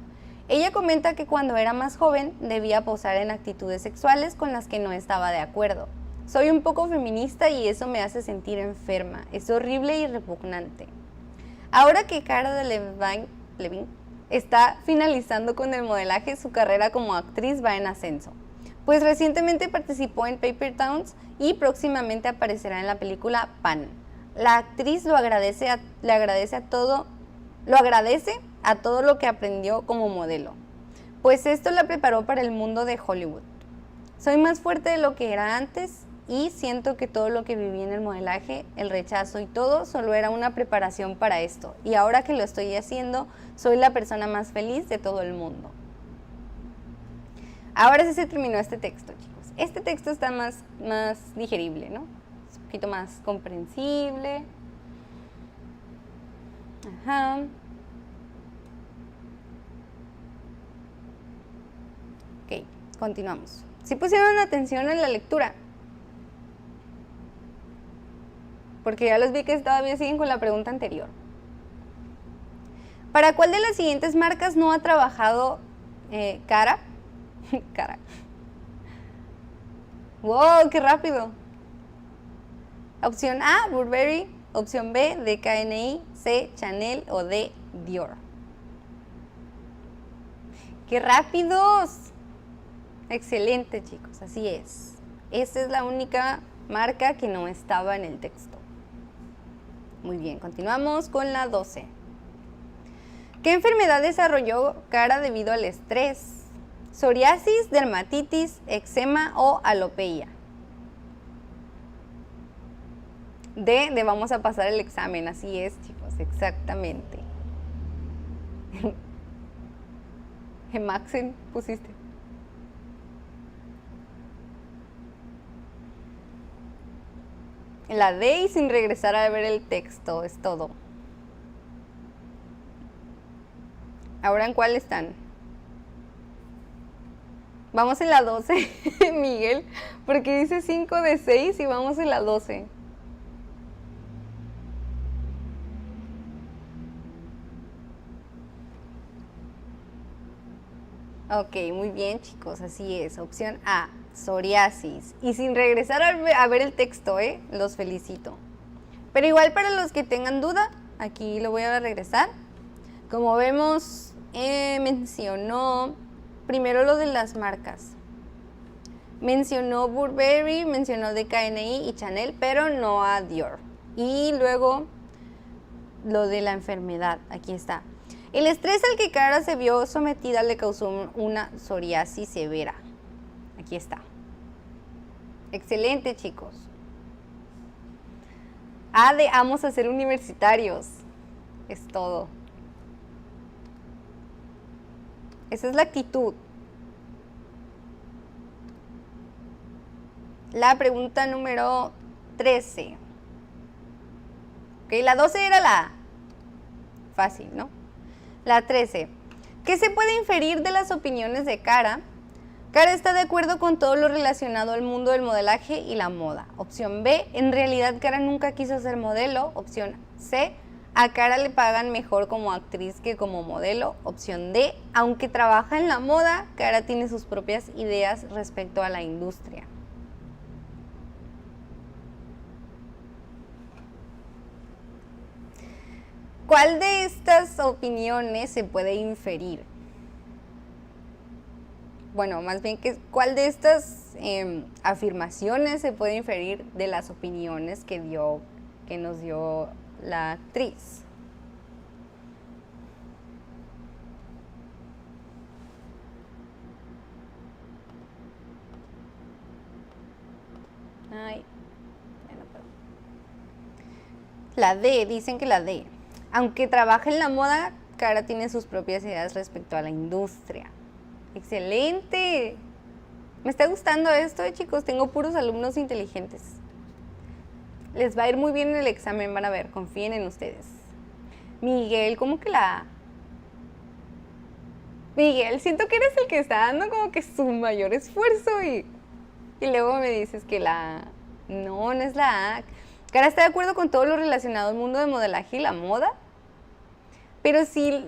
Ella comenta que cuando era más joven debía posar en actitudes sexuales con las que no estaba de acuerdo. Soy un poco feminista y eso me hace sentir enferma. Es horrible y repugnante. Ahora que Cara Delevingne está finalizando con el modelaje, su carrera como actriz va en ascenso. Pues recientemente participó en Paper Towns y próximamente aparecerá en la película Pan. La actriz lo agradece a todo lo que aprendió como modelo, pues esto la preparó para el mundo de Hollywood. Soy más fuerte de lo que era antes y siento que todo lo que viví en el modelaje, el rechazo y todo, solo era una preparación para esto. Y ahora que lo estoy haciendo, soy la persona más feliz de todo el mundo. Ahora sí se terminó este texto, chicos. Este texto está más digerible, ¿no? Es un poquito más comprensible. Ok, continuamos. ¿Sí pusieron atención en la lectura? Porque ya los vi que todavía siguen con la pregunta anterior. ¿Para cuál de las siguientes marcas no ha trabajado Cara? Cara. ¡Wow! ¡Qué rápido! Opción A, Burberry. Opción B, DKNY. C, Chanel. O D, Dior. ¡Qué rápidos! Excelente, chicos, así es. Esta es la única marca que no estaba en el texto. Muy bien, continuamos con la 12. ¿Qué enfermedad desarrolló Cara debido al estrés? ¿Psoriasis, dermatitis, eczema o alopecia? D, vamos a pasar el examen, así es, chicos, exactamente. Gemaxen pusiste. La D y sin regresar a ver el texto, es todo. Ahora, ¿en cuál están? Vamos en la 12, Miguel, porque dice 5 de 6 y vamos en la 12. Ok, muy bien, chicos, así es. Opción A, psoriasis. Y sin regresar a ver el texto, los felicito. Pero igual para los que tengan duda, aquí lo voy a regresar. Como vemos, mencionó primero lo de las marcas. Mencionó Burberry, mencionó DKNY y Chanel, pero no a Dior. Y luego lo de la enfermedad, aquí está. El estrés al que Cara se vio sometida le causó una psoriasis severa. Aquí está. Excelente, chicos. A de vamos a ser universitarios. Es todo. Esa es la actitud. La pregunta número 13. Ok, la 12 era la fácil, ¿no? La 13. ¿Qué se puede inferir de las opiniones de Cara? Cara está de acuerdo con todo lo relacionado al mundo del modelaje y la moda. Opción B, en realidad Cara nunca quiso ser modelo. Opción C, a Cara le pagan mejor como actriz que como modelo. Opción D, aunque trabaja en la moda, Cara tiene sus propias ideas respecto a la industria. ¿Cuál de estas opiniones se puede inferir? Bueno, más bien, ¿cuál de estas afirmaciones se puede inferir de las opiniones que nos dio la actriz? Ay, bueno, la D, dicen que la D. Aunque trabaja en la moda, Cara tiene sus propias ideas respecto a la industria. ¡Excelente! Me está gustando esto, chicos. Tengo puros alumnos inteligentes. Les va a ir muy bien en el examen, van a ver. Confíen en ustedes. Miguel, ¿cómo que la A? Miguel, siento que eres el que está dando como que su mayor esfuerzo y luego me dices que la A. No, no es la A. Cara está de acuerdo con todo lo relacionado al mundo del modelaje y la moda, pero sí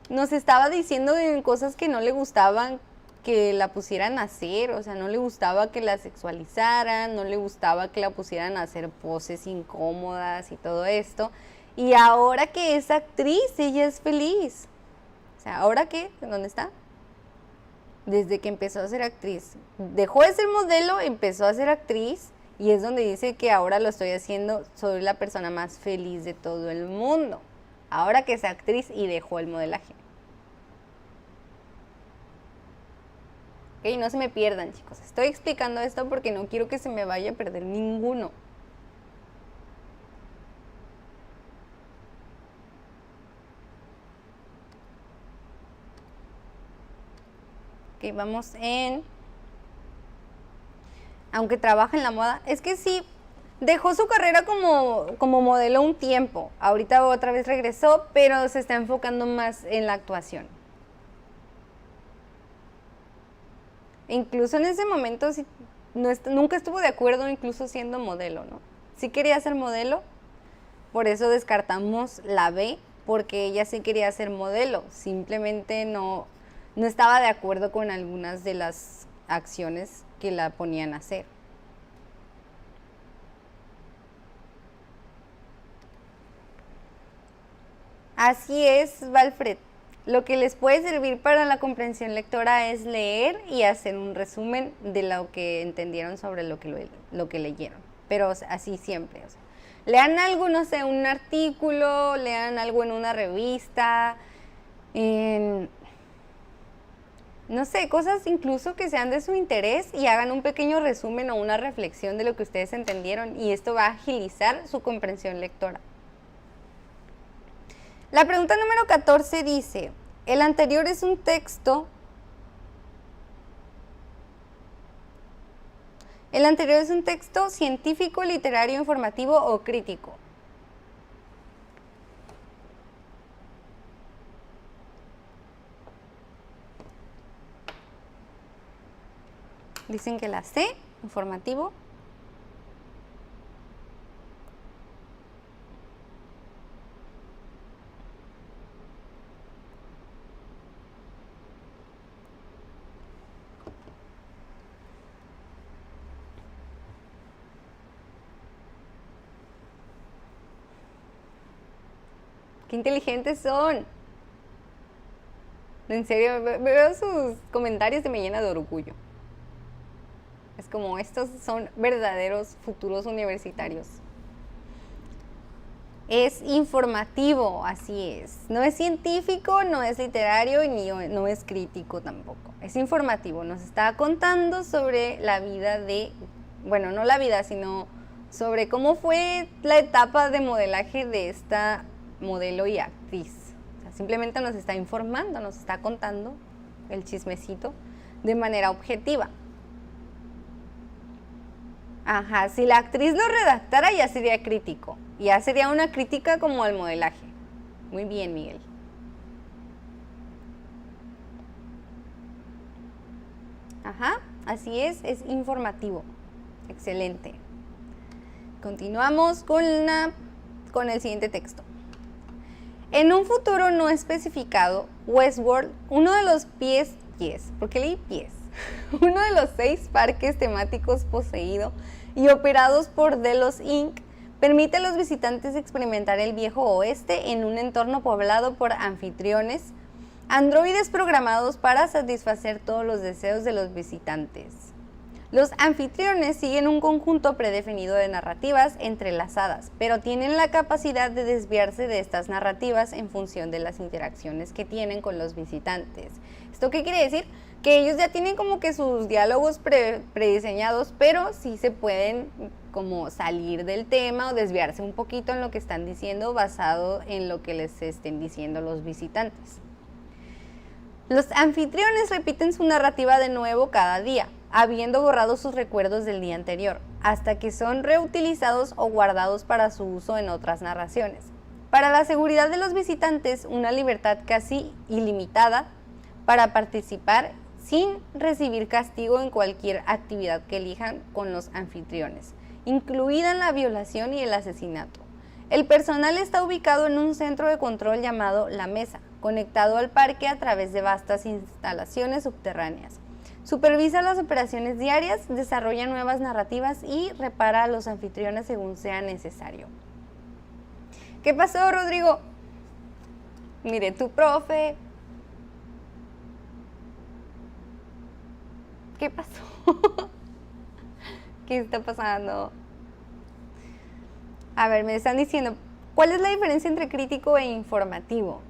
nos estaba diciendo de cosas que no le gustaban que la pusieran a hacer, o sea, no le gustaba que la sexualizaran, no le gustaba que la pusieran a hacer poses incómodas y todo esto. Y ahora que es actriz, ella es feliz. O sea, ¿ahora qué? ¿Dónde está? Desde que empezó a ser actriz. Dejó de ser modelo, empezó a ser actriz y es donde dice que ahora lo estoy haciendo, soy la persona más feliz de todo el mundo. Ahora que es actriz y dejó el modelaje. Ok, no se me pierdan, chicos. Estoy explicando esto porque no quiero que se me vaya a perder ninguno. Ok, vamos en... Aunque trabaja en la moda. Es que sí, dejó su carrera como modelo un tiempo. Ahorita otra vez regresó, pero se está enfocando más en la actuación. Incluso en ese momento sí, nunca estuvo de acuerdo incluso siendo modelo, ¿no? Sí quería ser modelo, por eso descartamos la B, porque ella sí quería ser modelo, simplemente no estaba de acuerdo con algunas de las acciones que la ponían a hacer. Así es, Valfred. Lo que les puede servir para la comprensión lectora es leer y hacer un resumen de lo que entendieron sobre lo que leyeron. Pero así siempre. O sea, lean algo, no sé, un artículo, lean algo en una revista, no sé, cosas incluso que sean de su interés y hagan un pequeño resumen o una reflexión de lo que ustedes entendieron y esto va a agilizar su comprensión lectora. La pregunta número 14 dice, el anterior es un texto. El anterior es un texto científico, literario, informativo o crítico. Dicen que la C, informativo. ¡Qué inteligentes son! En serio, veo sus comentarios y me llena de orgullo. Es como, estos son verdaderos futuros universitarios. Es informativo, así es. No es científico, no es literario y no es crítico tampoco. Es informativo, nos está contando sobre la vida de, bueno, no la vida, sino sobre cómo fue la etapa de modelaje de esta modelo y actriz. O sea, simplemente nos está informando, nos está contando el chismecito de manera objetiva. Ajá, si la actriz lo redactara ya sería crítico, ya sería una crítica como al modelaje. Muy bien, Miguel. Ajá, así es informativo. Excelente. Continuamos con el siguiente texto. En un futuro no especificado, Westworld, uno de los ¿por qué leí pies? Uno de los 6 parques temáticos poseído y operados por Delos Inc. permite a los visitantes experimentar el viejo oeste en un entorno poblado por anfitriones, androides programados para satisfacer todos los deseos de los visitantes. Los anfitriones siguen un conjunto predefinido de narrativas entrelazadas, pero tienen la capacidad de desviarse de estas narrativas en función de las interacciones que tienen con los visitantes. ¿Esto qué quiere decir? Que ellos ya tienen como que sus diálogos prediseñados, pero sí se pueden como salir del tema o desviarse un poquito en lo que están diciendo basado en lo que les estén diciendo los visitantes. Los anfitriones repiten su narrativa de nuevo cada día, habiendo borrado sus recuerdos del día anterior, hasta que son reutilizados o guardados para su uso en otras narraciones. Para la seguridad de los visitantes, una libertad casi ilimitada para participar sin recibir castigo en cualquier actividad que elijan con los anfitriones, incluida la violación y el asesinato. El personal está ubicado en un centro de control llamado La Mesa, conectado al parque a través de vastas instalaciones subterráneas. Supervisa las operaciones diarias, desarrolla nuevas narrativas y repara a los anfitriones según sea necesario. ¿Qué pasó, Rodrigo? Mire, tu profe. ¿Qué pasó? ¿Qué está pasando? A ver, me están diciendo, ¿cuál es la diferencia entre crítico e informativo?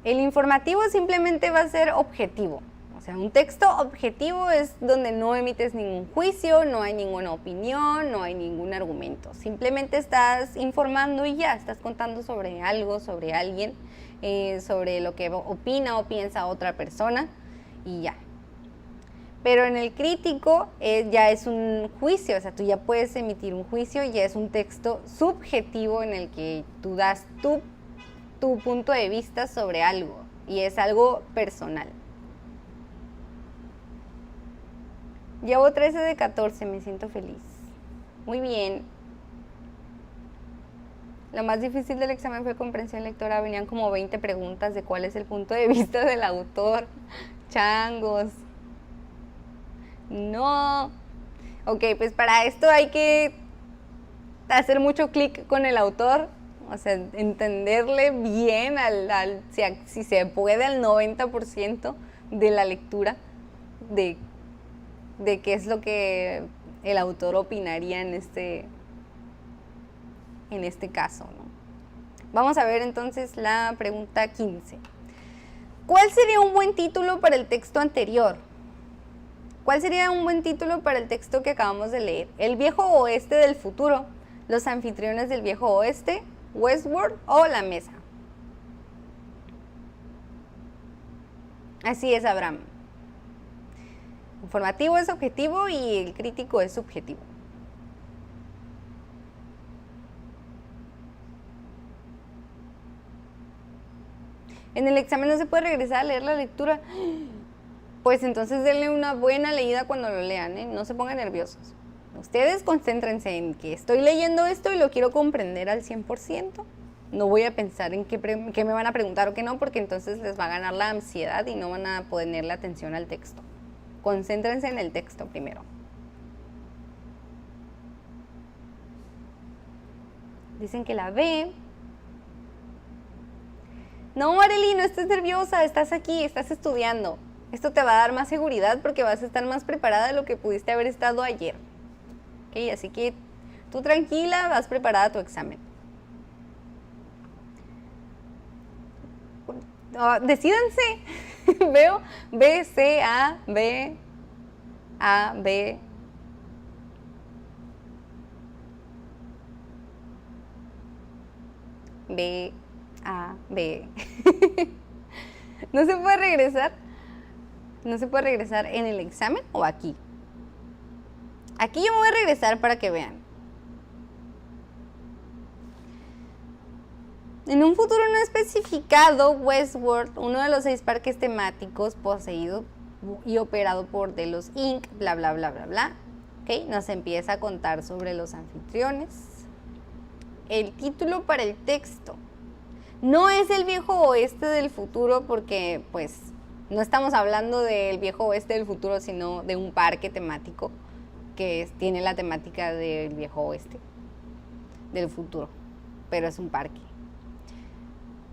El informativo simplemente va a ser objetivo. O sea, un texto objetivo es donde no emites ningún juicio, no hay ninguna opinión, no hay ningún argumento. Simplemente estás informando y ya, estás contando sobre algo, sobre alguien, sobre lo que opina o piensa otra persona y ya. Pero en el crítico ya es un juicio, o sea, tú ya puedes emitir un juicio y ya es un texto subjetivo en el que tú das tu punto de vista sobre algo y es algo personal. Llevo 13 de 14, me siento feliz. Muy bien. Lo más difícil del examen fue comprensión lectora. Venían como 20 preguntas de cuál es el punto de vista del autor. Changos. No. Ok, pues para esto hay que hacer mucho clic con el autor. O sea, entenderle bien si se puede al 90% de la lectura de qué es lo que el autor opinaría en este caso, ¿no? Vamos a ver entonces la pregunta 15. ¿Cuál sería un buen título para el texto anterior? ¿Cuál sería un buen título para el texto que acabamos de leer? ¿El viejo oeste del futuro? ¿Los anfitriones del viejo oeste? ¿Westworld o La Mesa? Así es, Abraham. Informativo es objetivo y el crítico es subjetivo. En el examen no se puede regresar a leer la lectura. pues entonces denle una buena leída cuando lo lean, ¿eh? No se pongan nerviosos. Ustedes concéntrense en que estoy leyendo esto y lo quiero comprender al 100%. No voy a pensar en qué me van a preguntar o qué no, porque entonces les va a ganar la ansiedad y no van a ponerle atención al texto. Concéntrense en el texto primero. Dicen que la B. No, Arely, no estés nerviosa, estás aquí, estás estudiando. Esto te va a dar más seguridad porque vas a estar más preparada de lo que pudiste haber estado ayer. ¿Ok? Así que tú tranquila, vas preparada a tu examen. Decídanse. Veo B, C, A, B, A, B. B, A, B. ¿No se puede regresar? ¿No se puede regresar en el examen o aquí? Aquí yo me voy a regresar para que vean. En un futuro no especificado, Westworld, uno de los 6 parques temáticos poseído y operado por Delos Inc., bla, bla, bla, bla, bla, ¿ok? Nos empieza a contar sobre los anfitriones. El título para el texto. No es el viejo oeste del futuro porque, pues, no estamos hablando del viejo oeste del futuro, sino de un parque temático que tiene la temática del viejo oeste del futuro, pero es un parque.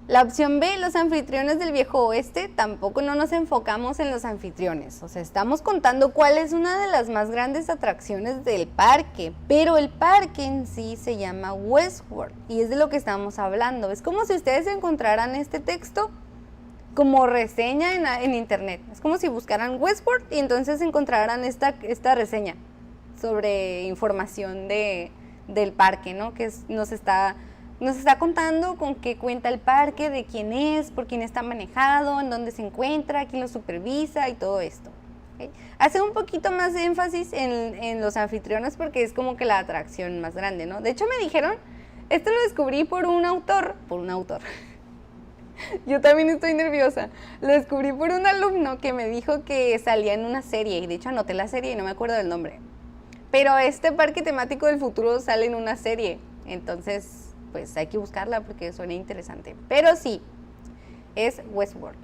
La opción B, los anfitriones del viejo oeste, tampoco no nos enfocamos en los anfitriones. O sea, estamos contando cuál es una de las más grandes atracciones del parque, pero el parque en sí se llama Westworld y es de lo que estamos hablando. Es como si ustedes encontraran este texto como reseña en internet. Es como si buscaran Westworld y entonces encontraran esta reseña sobre información del parque, ¿no? Que nos está contando con qué cuenta el parque, de quién es, por quién está manejado, en dónde se encuentra, quién lo supervisa y todo esto. ¿Okay? Hace un poquito más de énfasis en los anfitriones porque es como que la atracción más grande, ¿no? De hecho me dijeron, esto lo descubrí por un autor. Yo también estoy nerviosa. Lo descubrí por un alumno que me dijo que salía en una serie y de hecho anoté la serie y no me acuerdo del nombre. Pero este parque temático del futuro sale en una serie, entonces pues hay que buscarla porque suena interesante. Pero sí, es Westworld.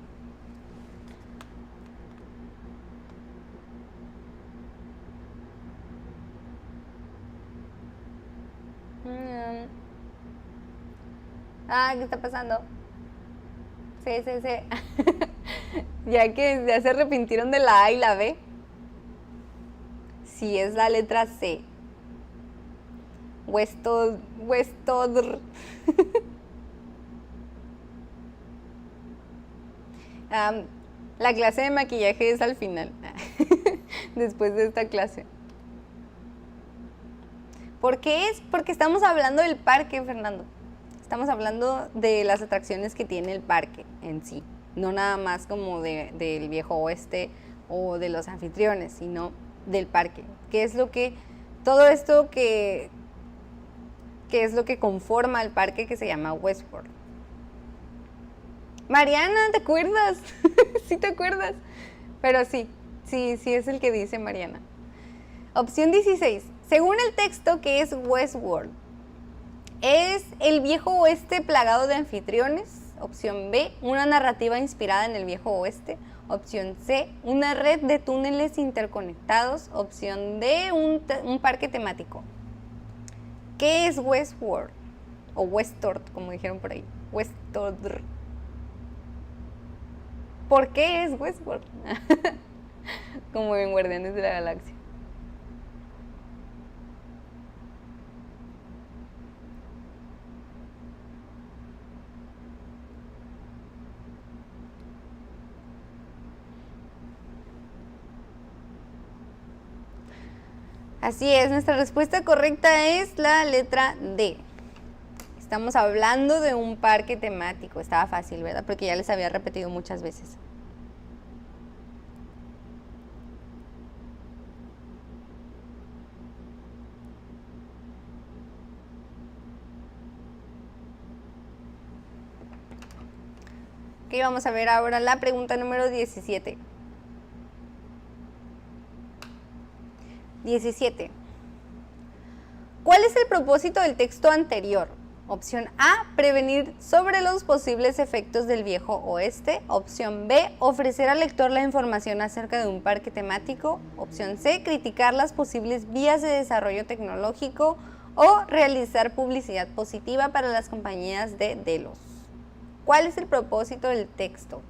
¿Qué está pasando? Sí. Ya que ya se arrepintieron de la A y la B. Sí, es la letra C. Westodr. La clase de maquillaje es al final, después de esta clase. ¿Por qué es? Porque estamos hablando del parque, Fernando. Estamos hablando de las atracciones que tiene el parque en sí. No nada más como del viejo oeste o de los anfitriones, sino del parque. ¿Qué es lo que, todo esto que es lo que conforma el parque que se llama Westworld? Mariana, ¿te acuerdas? Sí te acuerdas. Pero sí es el que dice Mariana. Opción 16. Según el texto, ¿qué es Westworld? ¿Es el viejo oeste plagado de anfitriones? Opción B, una narrativa inspirada en el viejo oeste. Opción C, una red de túneles interconectados. Opción D, un parque temático. ¿Qué es Westworld? O Westord, como dijeron por ahí. Westord. ¿Por qué es Westworld? Como en Guardianes de la Galaxia. Así es, nuestra respuesta correcta es la letra D. Estamos hablando de un parque temático. Estaba fácil, ¿verdad? Porque ya les había repetido muchas veces. Ok, vamos a ver ahora la pregunta número 17. 17. ¿Cuál es el propósito del texto anterior? Opción A, prevenir sobre los posibles efectos del viejo oeste. Opción B, ofrecer al lector la información acerca de un parque temático. Opción C, criticar las posibles vías de desarrollo tecnológico o realizar publicidad positiva para las compañías de Delos. ¿Cuál es el propósito del texto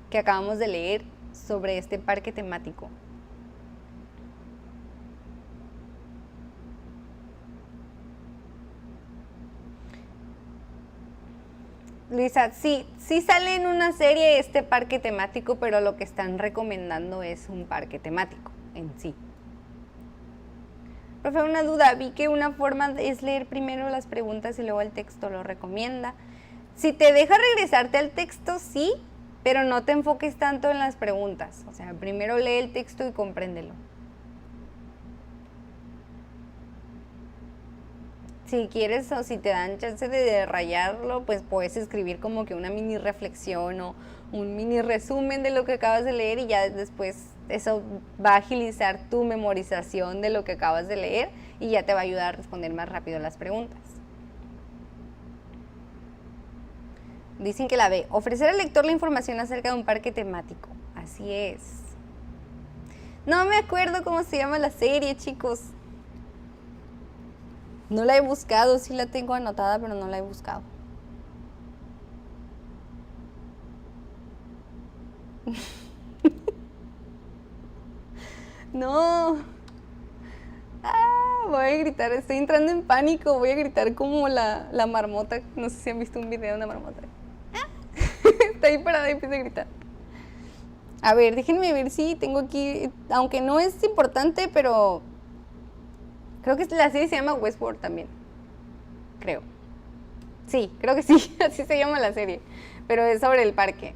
que acabamos de leer sobre este parque temático? Luisa, sí sale en una serie este parque temático, pero lo que están recomendando es un parque temático en sí. Profe, una duda, vi que una forma es leer primero las preguntas y luego el texto, lo recomienda. Si te deja regresarte al texto, sí, pero no te enfoques tanto en las preguntas. O sea, primero lee el texto y compréndelo. Si quieres o si te dan chance de rayarlo, pues puedes escribir como que una mini reflexión o un mini resumen de lo que acabas de leer y ya después eso va a agilizar tu memorización de lo que acabas de leer y ya te va a ayudar a responder más rápido las preguntas. Dicen que la B, ofrecer al lector la información acerca de un parque temático. Así es. No me acuerdo cómo se llama la serie, chicos. No la he buscado, sí la tengo anotada, pero no la he buscado. No. Voy a gritar, estoy entrando en pánico, voy a gritar como la marmota. No sé si han visto un video de una marmota. Está ahí parada y empieza a gritar. A ver, déjenme ver si tengo aquí, aunque no es importante, pero creo que la serie se llama Westworld también. Creo. Sí, creo que sí, así se llama la serie. Pero es sobre el parque.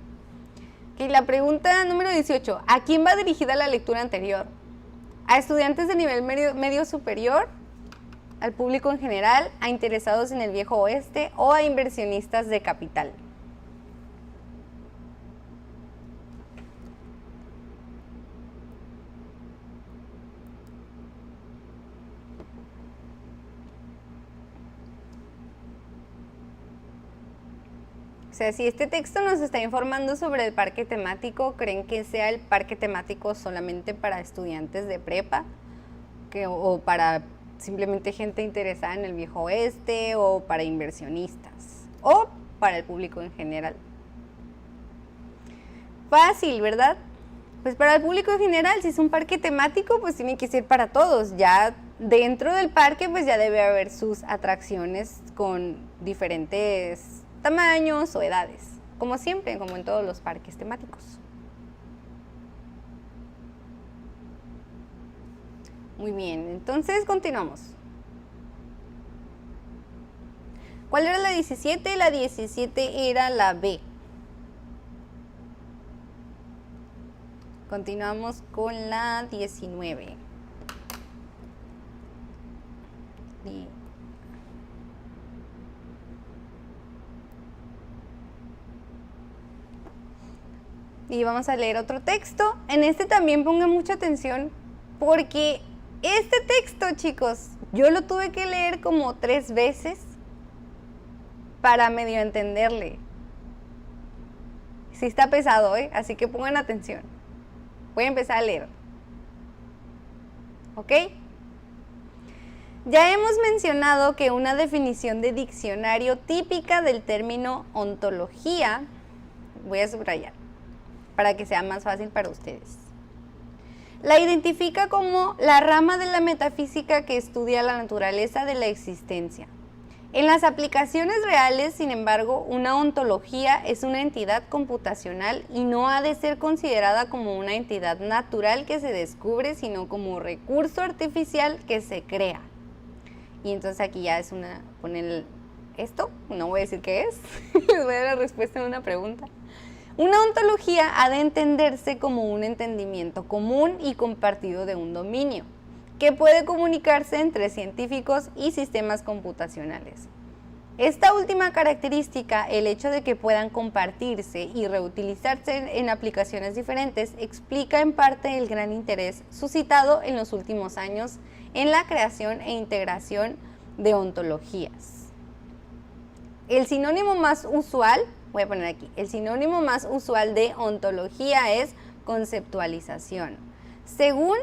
Okay, la pregunta número 18. ¿A quién va dirigida la lectura anterior? ¿A estudiantes de nivel medio superior? ¿Al público en general? ¿A interesados en el viejo oeste? ¿O a inversionistas de capital? O sea, si este texto nos está informando sobre el parque temático, ¿creen que sea el parque temático solamente para estudiantes de prepa? ¿O para simplemente gente interesada en el viejo oeste? ¿O para inversionistas? ¿O para el público en general? Fácil, ¿verdad? Pues para el público en general, si es un parque temático, pues tiene que ser para todos. Ya dentro del parque, pues ya debe haber sus atracciones con diferentes tamaños o edades, como siempre, como en todos los parques temáticos. Muy bien, entonces continuamos. ¿Cuál era la 17? La 17 era la B. Continuamos con la 19. Y vamos a leer otro texto. En este también pongan mucha atención porque este texto, chicos, yo lo tuve que leer como 3 veces para medio entenderle. Sí está pesado, así que pongan atención. Voy a empezar a leer. ¿Ok? Ya hemos mencionado que una definición de diccionario típica del término ontología, voy a subrayar, para que sea más fácil para ustedes. La identifica como la rama de la metafísica que estudia la naturaleza de la existencia. En las aplicaciones reales, sin embargo, una ontología es una entidad computacional y no ha de ser considerada como una entidad natural que se descubre, sino como recurso artificial que se crea. Y entonces aquí ya es poner esto, no voy a decir qué es, les voy a dar la respuesta en una pregunta. Una ontología ha de entenderse como un entendimiento común y compartido de un dominio, que puede comunicarse entre científicos y sistemas computacionales. Esta última característica, el hecho de que puedan compartirse y reutilizarse en aplicaciones diferentes, explica en parte el gran interés suscitado en los últimos años en la creación e integración de ontologías. El sinónimo más usual, voy a poner aquí, el sinónimo más usual de ontología es conceptualización. Según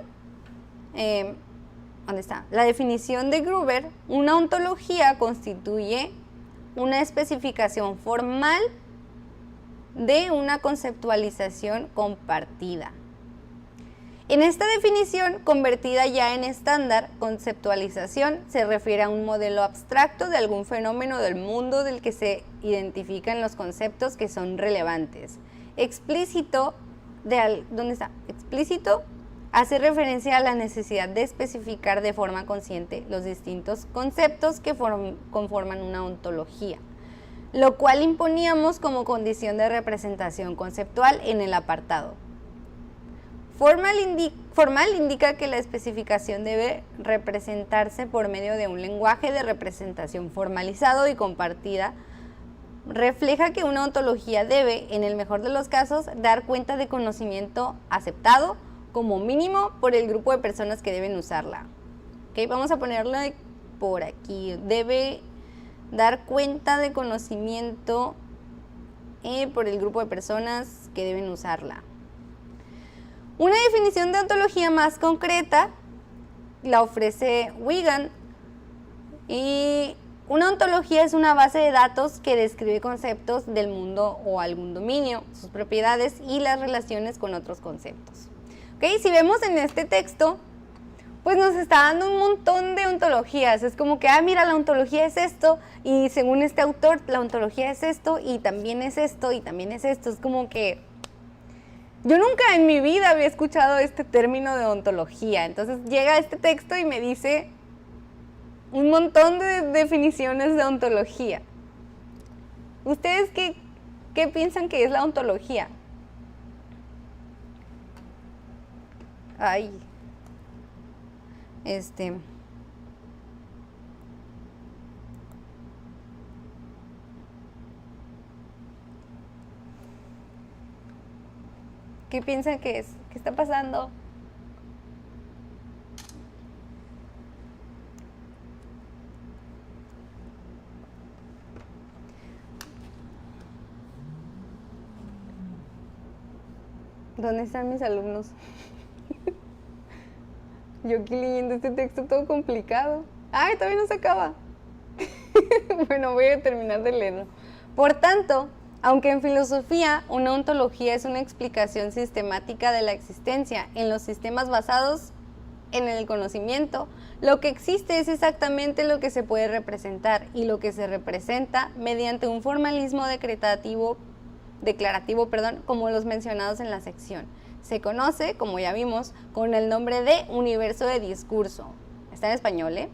¿dónde está? La definición de Gruber, una ontología constituye una especificación formal de una conceptualización compartida. En esta definición, convertida ya en estándar, conceptualización se refiere a un modelo abstracto de algún fenómeno del mundo del que se identifican los conceptos que son relevantes. Explícito, ¿dónde está? Explícito hace referencia a la necesidad de especificar de forma consciente los distintos conceptos que conforman una ontología, lo cual imponíamos como condición de representación conceptual en el apartado. Formal indica que la especificación debe representarse por medio de un lenguaje de representación formalizado y compartida. Refleja que una ontología debe, en el mejor de los casos, dar cuenta de conocimiento aceptado como mínimo por el grupo de personas que deben usarla. ¿Okay? Vamos a ponerlo por aquí. Debe dar cuenta de conocimiento por el grupo de personas que deben usarla. Una definición de ontología más concreta la ofrece Wigan, y una ontología es una base de datos que describe conceptos del mundo o algún dominio, sus propiedades y las relaciones con otros conceptos. ¿Okay? Si vemos en este texto, pues nos está dando un montón de ontologías. Es como que, mira, la ontología es esto, y según este autor, la ontología es esto, y también es esto, y también es esto. Es como que yo nunca en mi vida había escuchado este término de ontología. Entonces llega este texto y me dice un montón de definiciones de ontología. ¿Ustedes qué piensan que es la ontología? ¿Qué piensan que es? ¿Qué está pasando? ¿Dónde están mis alumnos? Yo aquí leyendo este texto todo complicado. ¡Ay, todavía no se acaba! Bueno, voy a terminar de leerlo. Por tanto, aunque en filosofía una ontología es una explicación sistemática de la existencia en los sistemas basados en el conocimiento, lo que existe es exactamente lo que se puede representar, y lo que se representa mediante un formalismo declarativo, como los mencionados en la sección. Se conoce, como ya vimos, con el nombre de universo de discurso. Está en español, ¿eh?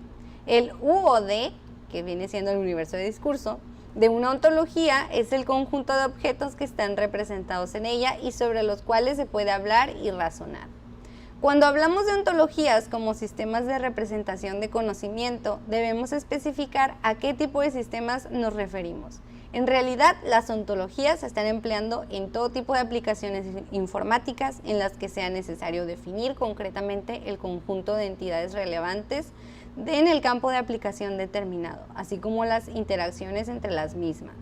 El UOD, que viene siendo el universo de discurso, de una ontología es el conjunto de objetos que están representados en ella y sobre los cuales se puede hablar y razonar. Cuando hablamos de ontologías como sistemas de representación de conocimiento, debemos especificar a qué tipo de sistemas nos referimos. En realidad, las ontologías se están empleando en todo tipo de aplicaciones informáticas en las que sea necesario definir concretamente el conjunto de entidades relevantes en el campo de aplicación determinado, así como las interacciones entre las mismas.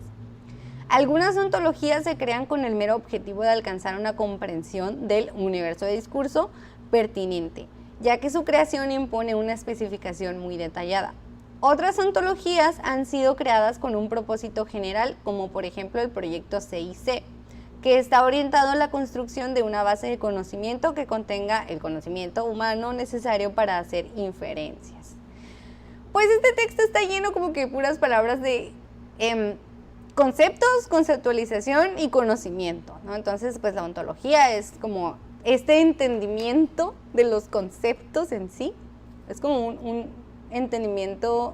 Algunas ontologías se crean con el mero objetivo de alcanzar una comprensión del universo de discurso pertinente, ya que su creación impone una especificación muy detallada. Otras ontologías han sido creadas con un propósito general, como por ejemplo el proyecto CIC, que está orientado a la construcción de una base de conocimiento que contenga el conocimiento humano necesario para hacer inferencias. Pues este texto está lleno como que puras palabras de conceptos, conceptualización y conocimiento, ¿no? Entonces, pues la ontología es como este entendimiento de los conceptos en sí, es como un entendimiento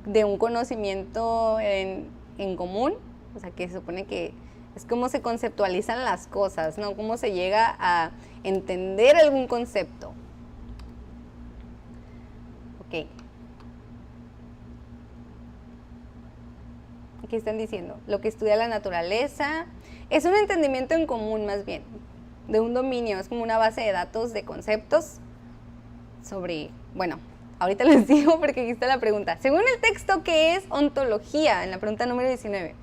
de un conocimiento en común, o sea, que se supone que es cómo se conceptualizan las cosas, ¿no? Cómo se llega a entender algún concepto. Ok. ¿Qué están diciendo? Lo que estudia la naturaleza. Es un entendimiento en común, más bien, de un dominio. Es como una base de datos, de conceptos sobre, bueno, ahorita les digo porque aquí está la pregunta. Según el texto, ¿qué es ontología? En la pregunta número 19.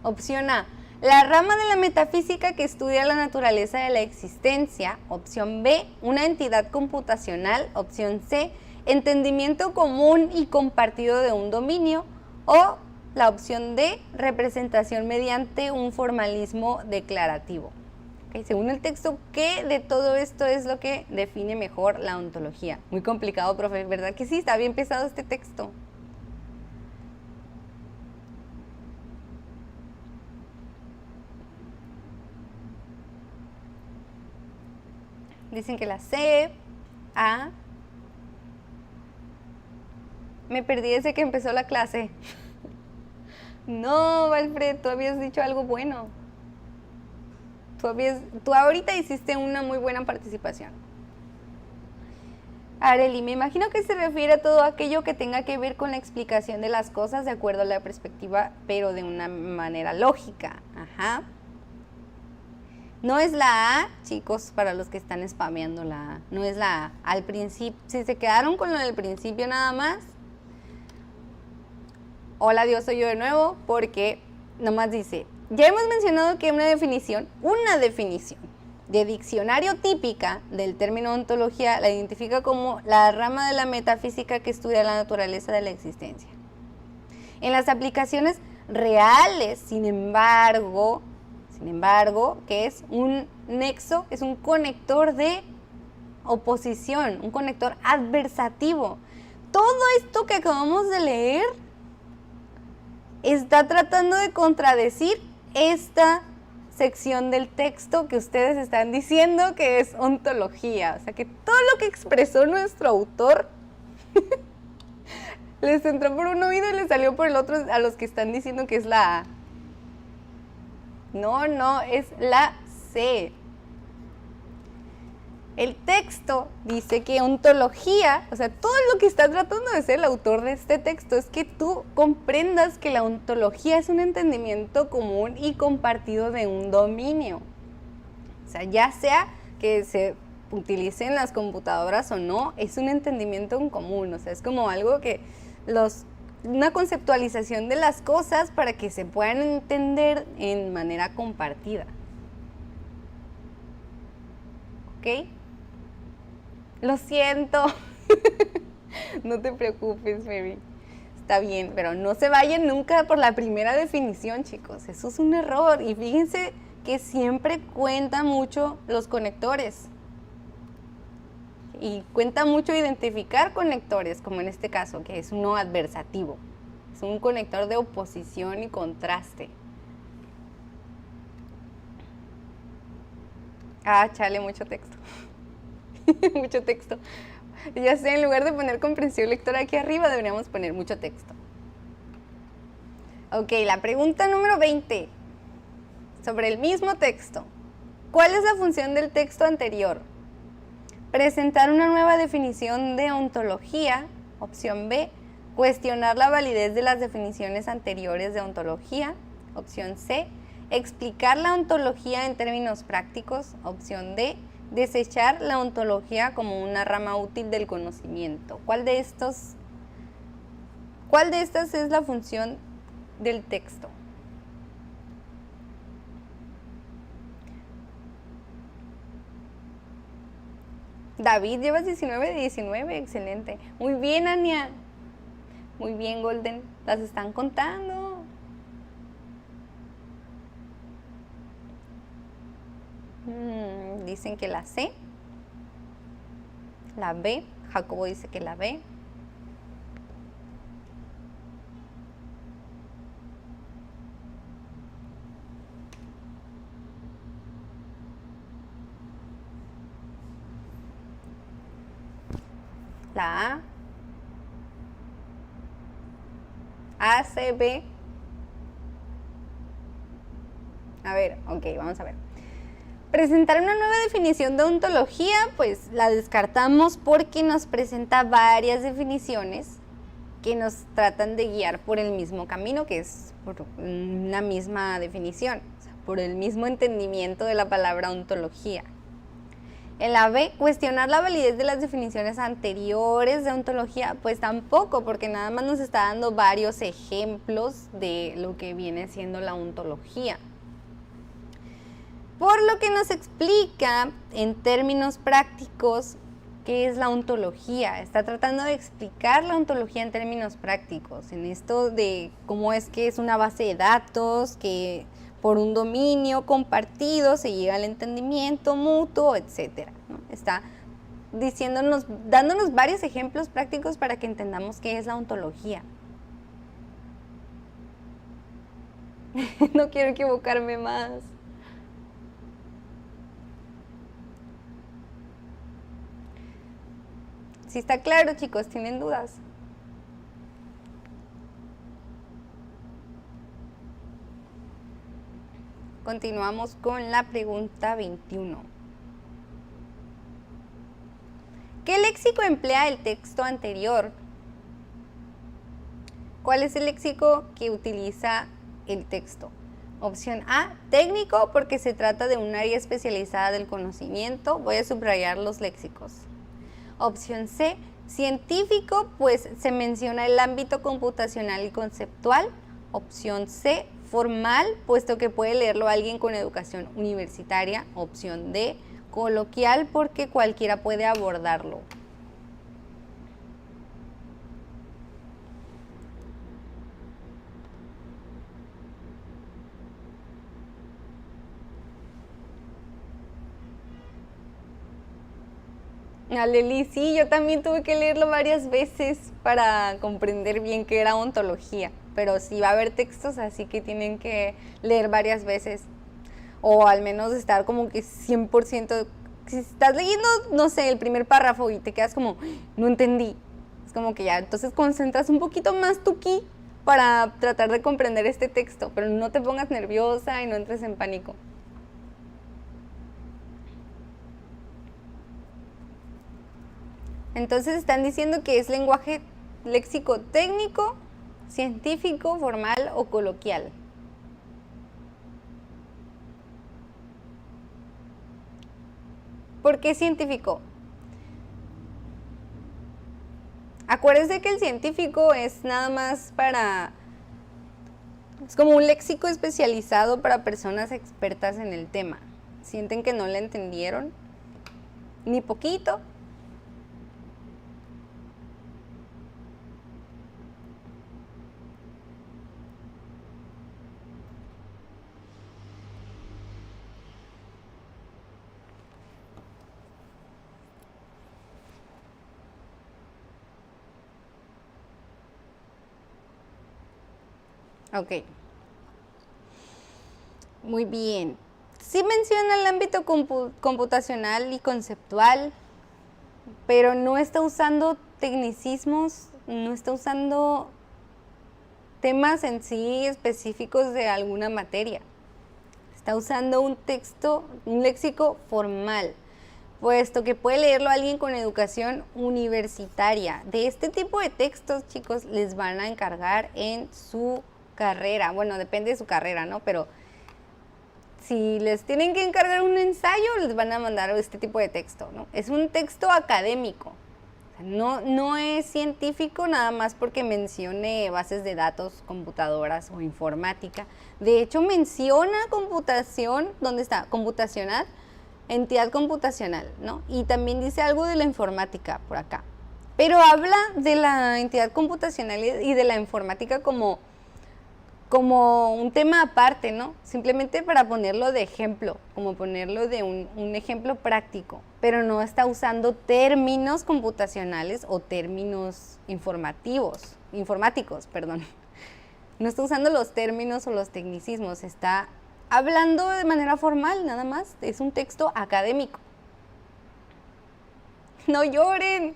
Opción A, la rama de la metafísica que estudia la naturaleza de la existencia. Opción B, una entidad computacional. Opción C, entendimiento común y compartido de un dominio. O la opción D, representación mediante un formalismo declarativo. Okay, según el texto, ¿qué de todo esto es lo que define mejor la ontología? Muy complicado, profe, ¿verdad que sí? Está bien pesado este texto. Dicen que la C, A. Me perdí desde que empezó la clase. No, Alfred, tú habías dicho algo bueno. Tú ahorita hiciste una muy buena participación. Areli, me imagino que se refiere a todo aquello que tenga que ver con la explicación de las cosas de acuerdo a la perspectiva, pero de una manera lógica. Ajá. No es la A, chicos, para los que están spameando la A. No es la A. Al principio, si se quedaron con lo del principio nada más. Hola, Dios, soy yo de nuevo, porque nomás dice, ya hemos mencionado que una definición de diccionario típica del término ontología la identifica como la rama de la metafísica que estudia la naturaleza de la existencia. En las aplicaciones reales, sin embargo, que es un nexo, es un conector de oposición, un conector adversativo. Todo esto que acabamos de leer está tratando de contradecir esta sección del texto que ustedes están diciendo que es ontología. O sea que todo lo que expresó nuestro autor les entró por un oído y les salió por el otro a los que están diciendo que es la A. No, es la C. El texto dice que ontología, o sea, todo lo que está tratando de ser el autor de este texto es que tú comprendas que la ontología es un entendimiento común y compartido de un dominio. O sea, ya sea que se utilice en las computadoras o no, es un entendimiento en común. O sea, es como algo que una conceptualización de las cosas para que se puedan entender en manera compartida. ¿Ok? Lo siento. No te preocupes, Mary. Está bien, pero no se vayan nunca por la primera definición, chicos. Eso es un error. Y fíjense que siempre cuenta mucho los conectores. Y cuenta mucho identificar conectores, como en este caso, que es uno adversativo. Es un conector de oposición y contraste. Ah, chale, mucho texto. Mucho texto. Ya sé, en lugar de poner comprensión lectora aquí arriba, deberíamos poner mucho texto. Ok, la pregunta número 20. Sobre el mismo texto. ¿Cuál es la función del texto anterior? Presentar una nueva definición de ontología. Opción B. Cuestionar la validez de las definiciones anteriores de ontología. Opción C. Explicar la ontología en términos prácticos. Opción D. Desechar la ontología como una rama útil del conocimiento. ¿Cuál de estas es la función del texto? David, llevas 19 de 19, excelente. Muy bien, Ania. Muy bien, Golden. Las están contando. Dicen que la C. La B. Jacobo dice que la B. La A. A, C, B. A ver, ok, vamos a ver. Presentar una nueva definición de ontología, pues la descartamos porque nos presenta varias definiciones que nos tratan de guiar por el mismo camino, que es por una misma definición, o sea, por el mismo entendimiento de la palabra ontología. En la B, cuestionar la validez de las definiciones anteriores de ontología, pues tampoco, porque nada más nos está dando varios ejemplos de lo que viene siendo la ontología. Por lo que nos explica en términos prácticos qué es la ontología. Está tratando de explicar la ontología en términos prácticos, en esto de cómo es que es una base de datos, que por un dominio compartido se llega al entendimiento mutuo, etc. ¿no? Está diciéndonos, dándonos varios ejemplos prácticos para que entendamos qué es la ontología. No quiero equivocarme más. Si está claro, chicos, ¿tienen dudas? Continuamos con la pregunta 21. ¿Qué léxico emplea el texto anterior? ¿Cuál es el léxico que utiliza el texto? Opción A, técnico, porque se trata de un área especializada del conocimiento. Voy a subrayar los léxicos. Opción C, científico, pues se menciona el ámbito computacional y conceptual. Opción C, formal, puesto que puede leerlo alguien con educación universitaria. Opción D, coloquial, porque cualquiera puede abordarlo. Aleli, sí, yo también tuve que leerlo varias veces para comprender bien qué era ontología, pero sí va a haber textos así que tienen que leer varias veces, o al menos estar como que 100%, si estás leyendo, no sé, el primer párrafo y te quedas como, no entendí, es como que ya, entonces concentras un poquito más tu ki para tratar de comprender este texto, pero no te pongas nerviosa y no entres en pánico. Entonces están diciendo que es lenguaje léxico técnico, científico, formal o coloquial. ¿Por qué científico? Acuérdense que el científico es nada más es como un léxico especializado para personas expertas en el tema. ¿Sienten que no le entendieron? Ni poquito. Ok. Muy bien. Sí menciona el ámbito computacional y conceptual, pero no está usando tecnicismos, no está usando temas en sí específicos de alguna materia. Está usando un léxico formal, puesto que puede leerlo alguien con educación universitaria. De este tipo de textos, chicos, les van a encargar en su carrera. Bueno, depende de su carrera, ¿no? Pero si les tienen que encargar un ensayo, les van a mandar este tipo de texto, ¿no? Es un texto académico. O sea, no es científico nada más porque mencione bases de datos, computadoras o informática. De hecho, menciona computación, ¿dónde está? Computacional, entidad computacional, ¿no? Y también dice algo de la informática por acá. Pero habla de la entidad computacional y de la informática como un tema aparte, ¿no? Simplemente para ponerlo de ejemplo, como ponerlo de un ejemplo práctico, pero no está usando términos computacionales o términos informáticos, perdón. No está usando los términos o los tecnicismos, está hablando de manera formal, nada más, es un texto académico. No lloren.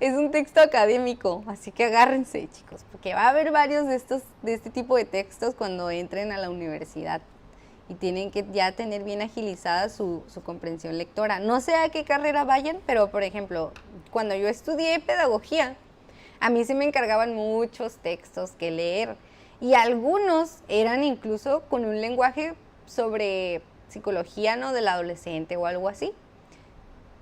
Es un texto académico, así que agárrense, chicos, porque va a haber varios de este tipo de textos cuando entren a la universidad y tienen que ya tener bien agilizada su comprensión lectora. No sé a qué carrera vayan, pero por ejemplo, cuando yo estudié pedagogía, A mí se me encargaban muchos textos que leer y algunos eran incluso con un lenguaje sobre psicología, ¿no? Del adolescente o algo así.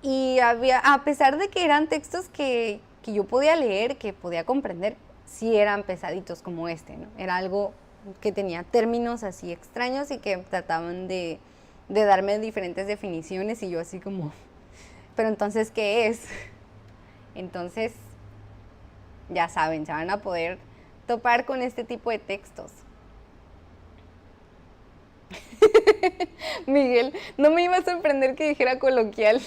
Y a pesar de que eran textos que yo podía leer, que podía comprender, sí eran pesaditos como este, ¿no? Era algo que tenía términos así extraños y que trataban de darme diferentes definiciones y yo así como, pero entonces, ¿qué es? Entonces, ya saben, se van a poder topar con este tipo de textos. Miguel, no me iba a sorprender que dijera coloquial.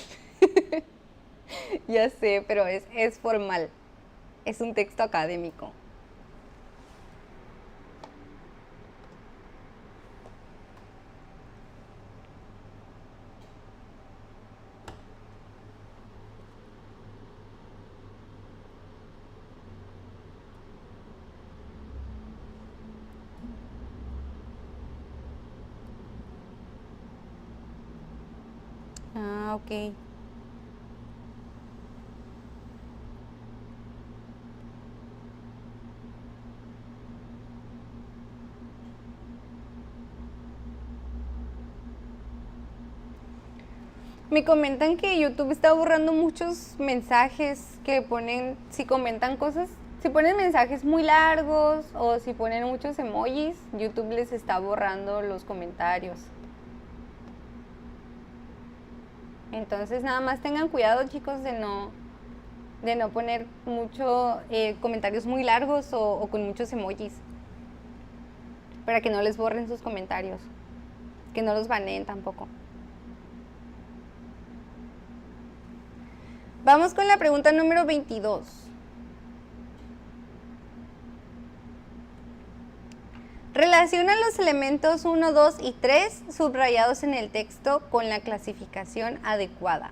Ya sé, pero es formal. Es un texto académico. Ah, ok. Me comentan que YouTube está borrando muchos mensajes que ponen, si comentan cosas, si ponen mensajes muy largos o si ponen muchos emojis, YouTube les está borrando los comentarios. Entonces nada más tengan cuidado, chicos, de no poner mucho comentarios muy largos o con muchos emojis, para que no les borren sus comentarios, que no los baneen tampoco. Vamos con la pregunta número 22. Relaciona los elementos 1, 2 y 3 subrayados en el texto con la clasificación adecuada.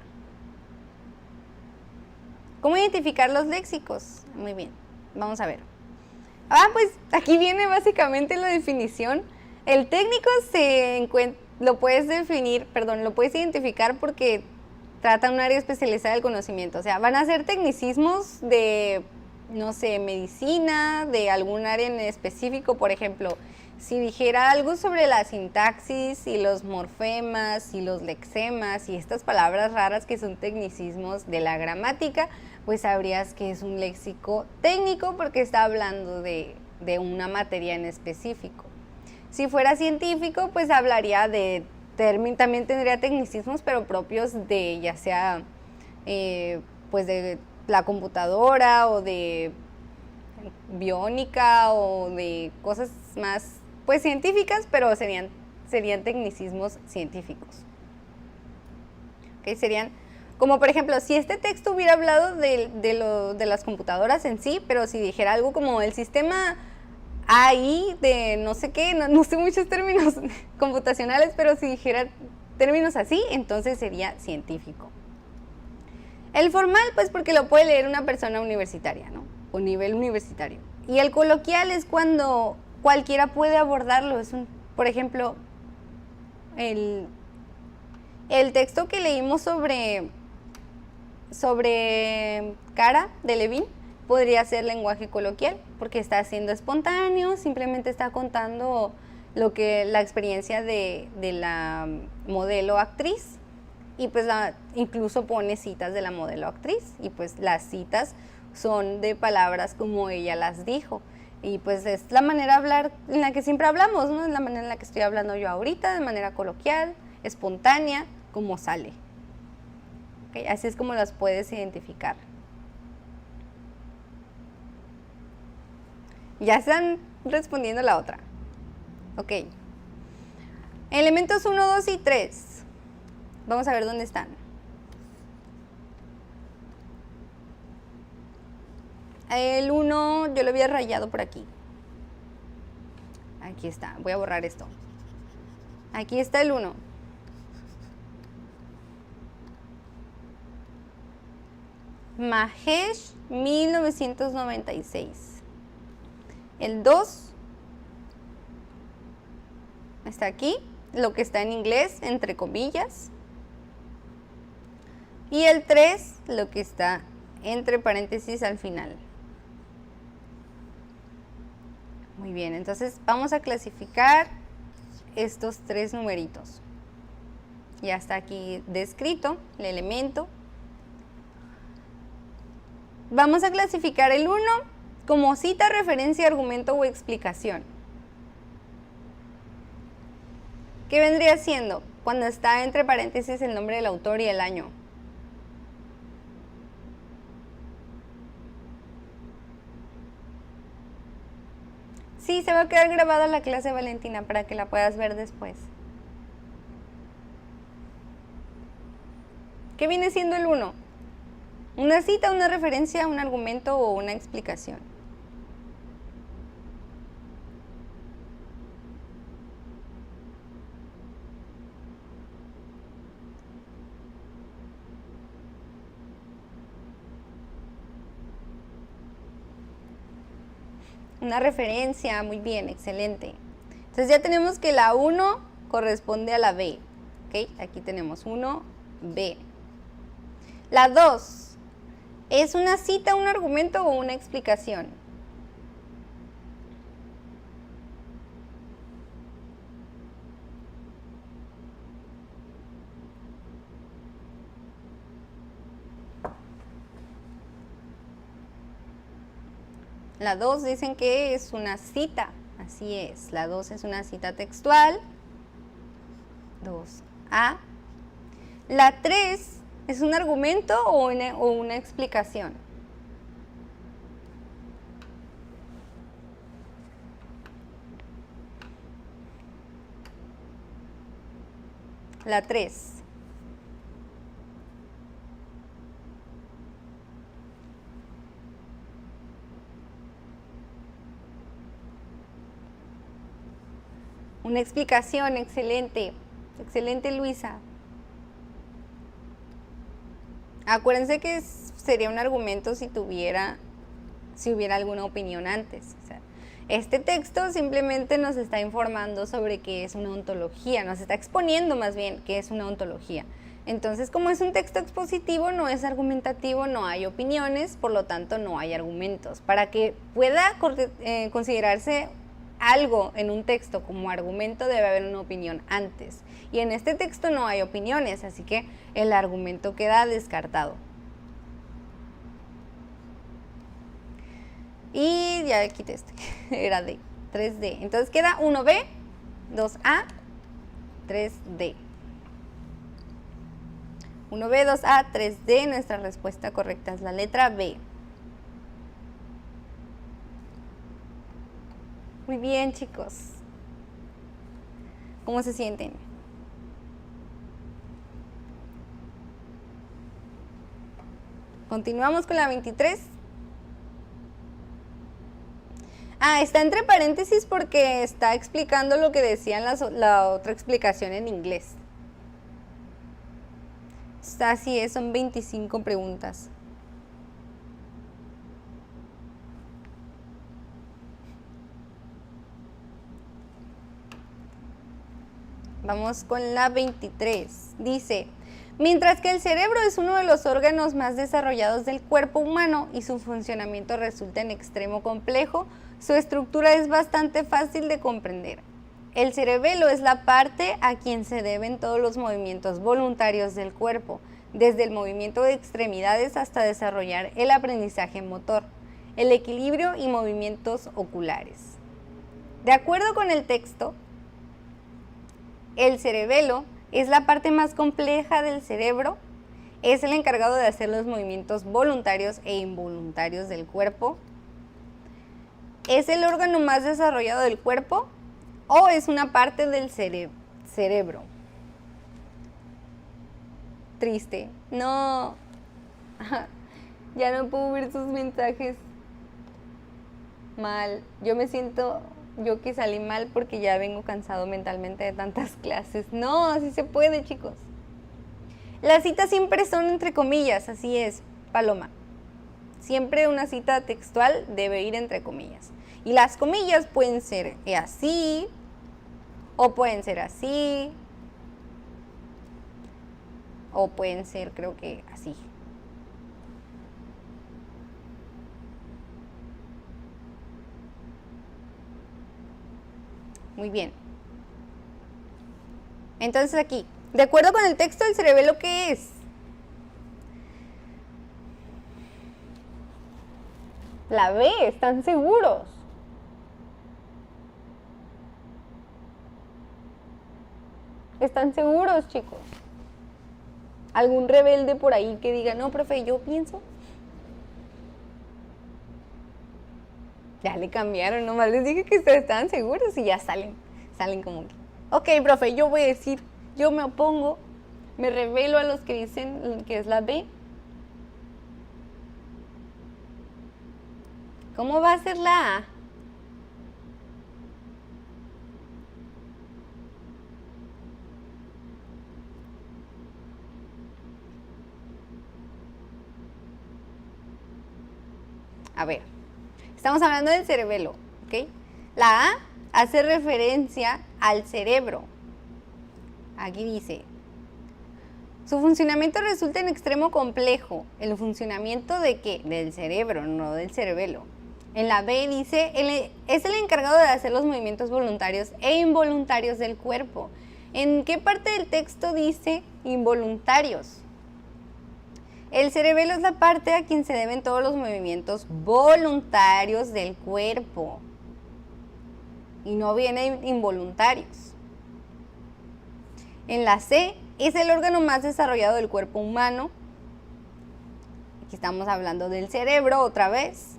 ¿Cómo identificar los léxicos? Muy bien, vamos a ver. Pues aquí viene básicamente la definición. El técnico lo puedes identificar porque trata un área especializada del conocimiento. O sea, van a ser tecnicismos de, no sé, medicina, de algún área en específico. Por ejemplo, si dijera algo sobre la sintaxis y los morfemas y los lexemas y estas palabras raras que son tecnicismos de la gramática, pues sabrías que es un léxico técnico porque está hablando de una materia en específico. Si fuera científico, pues hablaría también tendría tecnicismos, pero propios de ya sea pues de la computadora o de biónica o de cosas más pues científicas, pero serían tecnicismos científicos. ¿Okay? Serían como por ejemplo, si este texto hubiera hablado de las computadoras en sí, pero si dijera algo como el sistema AI de no sé qué, no sé muchos términos computacionales, pero si dijera términos así, entonces sería científico. El formal, pues porque lo puede leer una persona universitaria, ¿no? O nivel universitario. Y el coloquial es cuando cualquiera puede abordarlo. Por ejemplo, el texto que leímos sobre Cara de Levin podría ser lenguaje coloquial porque está siendo espontáneo, simplemente está contando la experiencia de la modelo actriz y pues incluso pone citas de la modelo actriz y pues las citas son de palabras como ella las dijo y pues es la manera de hablar en la que siempre hablamos, ¿no? Es la manera en la que estoy hablando yo ahorita, de manera coloquial, espontánea, como sale. ¿Okay? Así es como las puedes identificar. Ya están respondiendo la otra. Ok. Elementos 1, 2 y 3. Vamos a ver dónde están. El 1 yo lo había rayado por aquí. Aquí está. Voy a borrar esto. Aquí está el 1. Mahesh, 1996. El 2 está aquí, lo que está en inglés, entre comillas. Y el 3, lo que está entre paréntesis al final. Muy bien, entonces vamos a clasificar estos 3 numeritos. Ya está aquí descrito el elemento. Vamos a clasificar el 1 como cita, referencia, argumento o explicación. ¿Qué vendría siendo? Cuando está entre paréntesis el nombre del autor y el año. Sí, se va a quedar grabada la clase, Valentina, para que la puedas ver después. ¿Qué viene siendo el 1? Una cita, una referencia, un argumento o una explicación. Una referencia, muy bien, excelente. Entonces ya tenemos que la 1 corresponde a la B. ¿Ok? Aquí tenemos 1B. La 2, ¿es una cita, un argumento o una explicación? La 2 dicen que es una cita, así es, la 2 es una cita textual, 2A. La 3, ¿es un argumento o una explicación? La 3. Una explicación, excelente. Excelente, Luisa. Acuérdense que sería un argumento si hubiera alguna opinión antes. O sea, este texto simplemente nos está informando sobre qué es una ontología, nos está exponiendo más bien qué es una ontología. Entonces, como es un texto expositivo, no es argumentativo, no hay opiniones, por lo tanto no hay argumentos. Para que pueda considerarse algo en un texto como argumento, debe haber una opinión antes. Y en este texto no hay opiniones, así que el argumento queda descartado. Y ya quité este, era D, 3D. Entonces queda 1B, 2A, 3D. 1B, 2A, 3D. Nuestra respuesta correcta es la letra B. Muy bien, chicos. ¿Cómo se sienten? Continuamos con la 23. Está entre paréntesis porque está explicando lo que decía en la otra explicación en inglés. Así es, son 25 preguntas. Vamos con la 23. Dice, mientras que el cerebro es uno de los órganos más desarrollados del cuerpo humano y su funcionamiento resulta en extremo complejo, su estructura es bastante fácil de comprender. El cerebelo es la parte a quien se deben todos los movimientos voluntarios del cuerpo, desde el movimiento de extremidades hasta desarrollar el aprendizaje motor, el equilibrio y movimientos oculares. De acuerdo con el texto, el cerebelo es la parte más compleja del cerebro, es el encargado de hacer los movimientos voluntarios e involuntarios del cuerpo, es el órgano más desarrollado del cuerpo o es una parte del cerebro. Triste. No, ya no puedo ver sus mensajes. Mal. Yo me siento... Yo que salí mal porque ya vengo cansado mentalmente de tantas clases. No, así se puede, chicos. Las citas siempre son entre comillas, así es, Paloma. Siempre una cita textual debe ir entre comillas. Y las comillas pueden ser así, o pueden ser así, o pueden ser, creo que así. Muy bien. Entonces aquí, de acuerdo con el texto del cerebelo, ¿qué es? La B, ¿están seguros? ¿Están seguros, chicos? ¿Algún rebelde por ahí que diga, no, profe, yo pienso? Ya le cambiaron, nomás les dije que ustedes estaban seguros y ya salen como que, ok, profe, yo voy a decir, yo me opongo, me revelo a los que dicen que es la B. ¿Cómo va a ser la A? A ver, estamos hablando del cerebelo, ¿ok? La A hace referencia al cerebro. Aquí dice, su funcionamiento resulta en extremo complejo. ¿El funcionamiento de qué? Del cerebro, no del cerebelo. En la B dice, es el encargado de hacer los movimientos voluntarios e involuntarios del cuerpo. ¿En qué parte del texto dice involuntarios? El cerebelo es la parte a quien se deben todos los movimientos voluntarios del cuerpo. Y no viene involuntarios. En la C, es el órgano más desarrollado del cuerpo humano. Aquí estamos hablando del cerebro otra vez.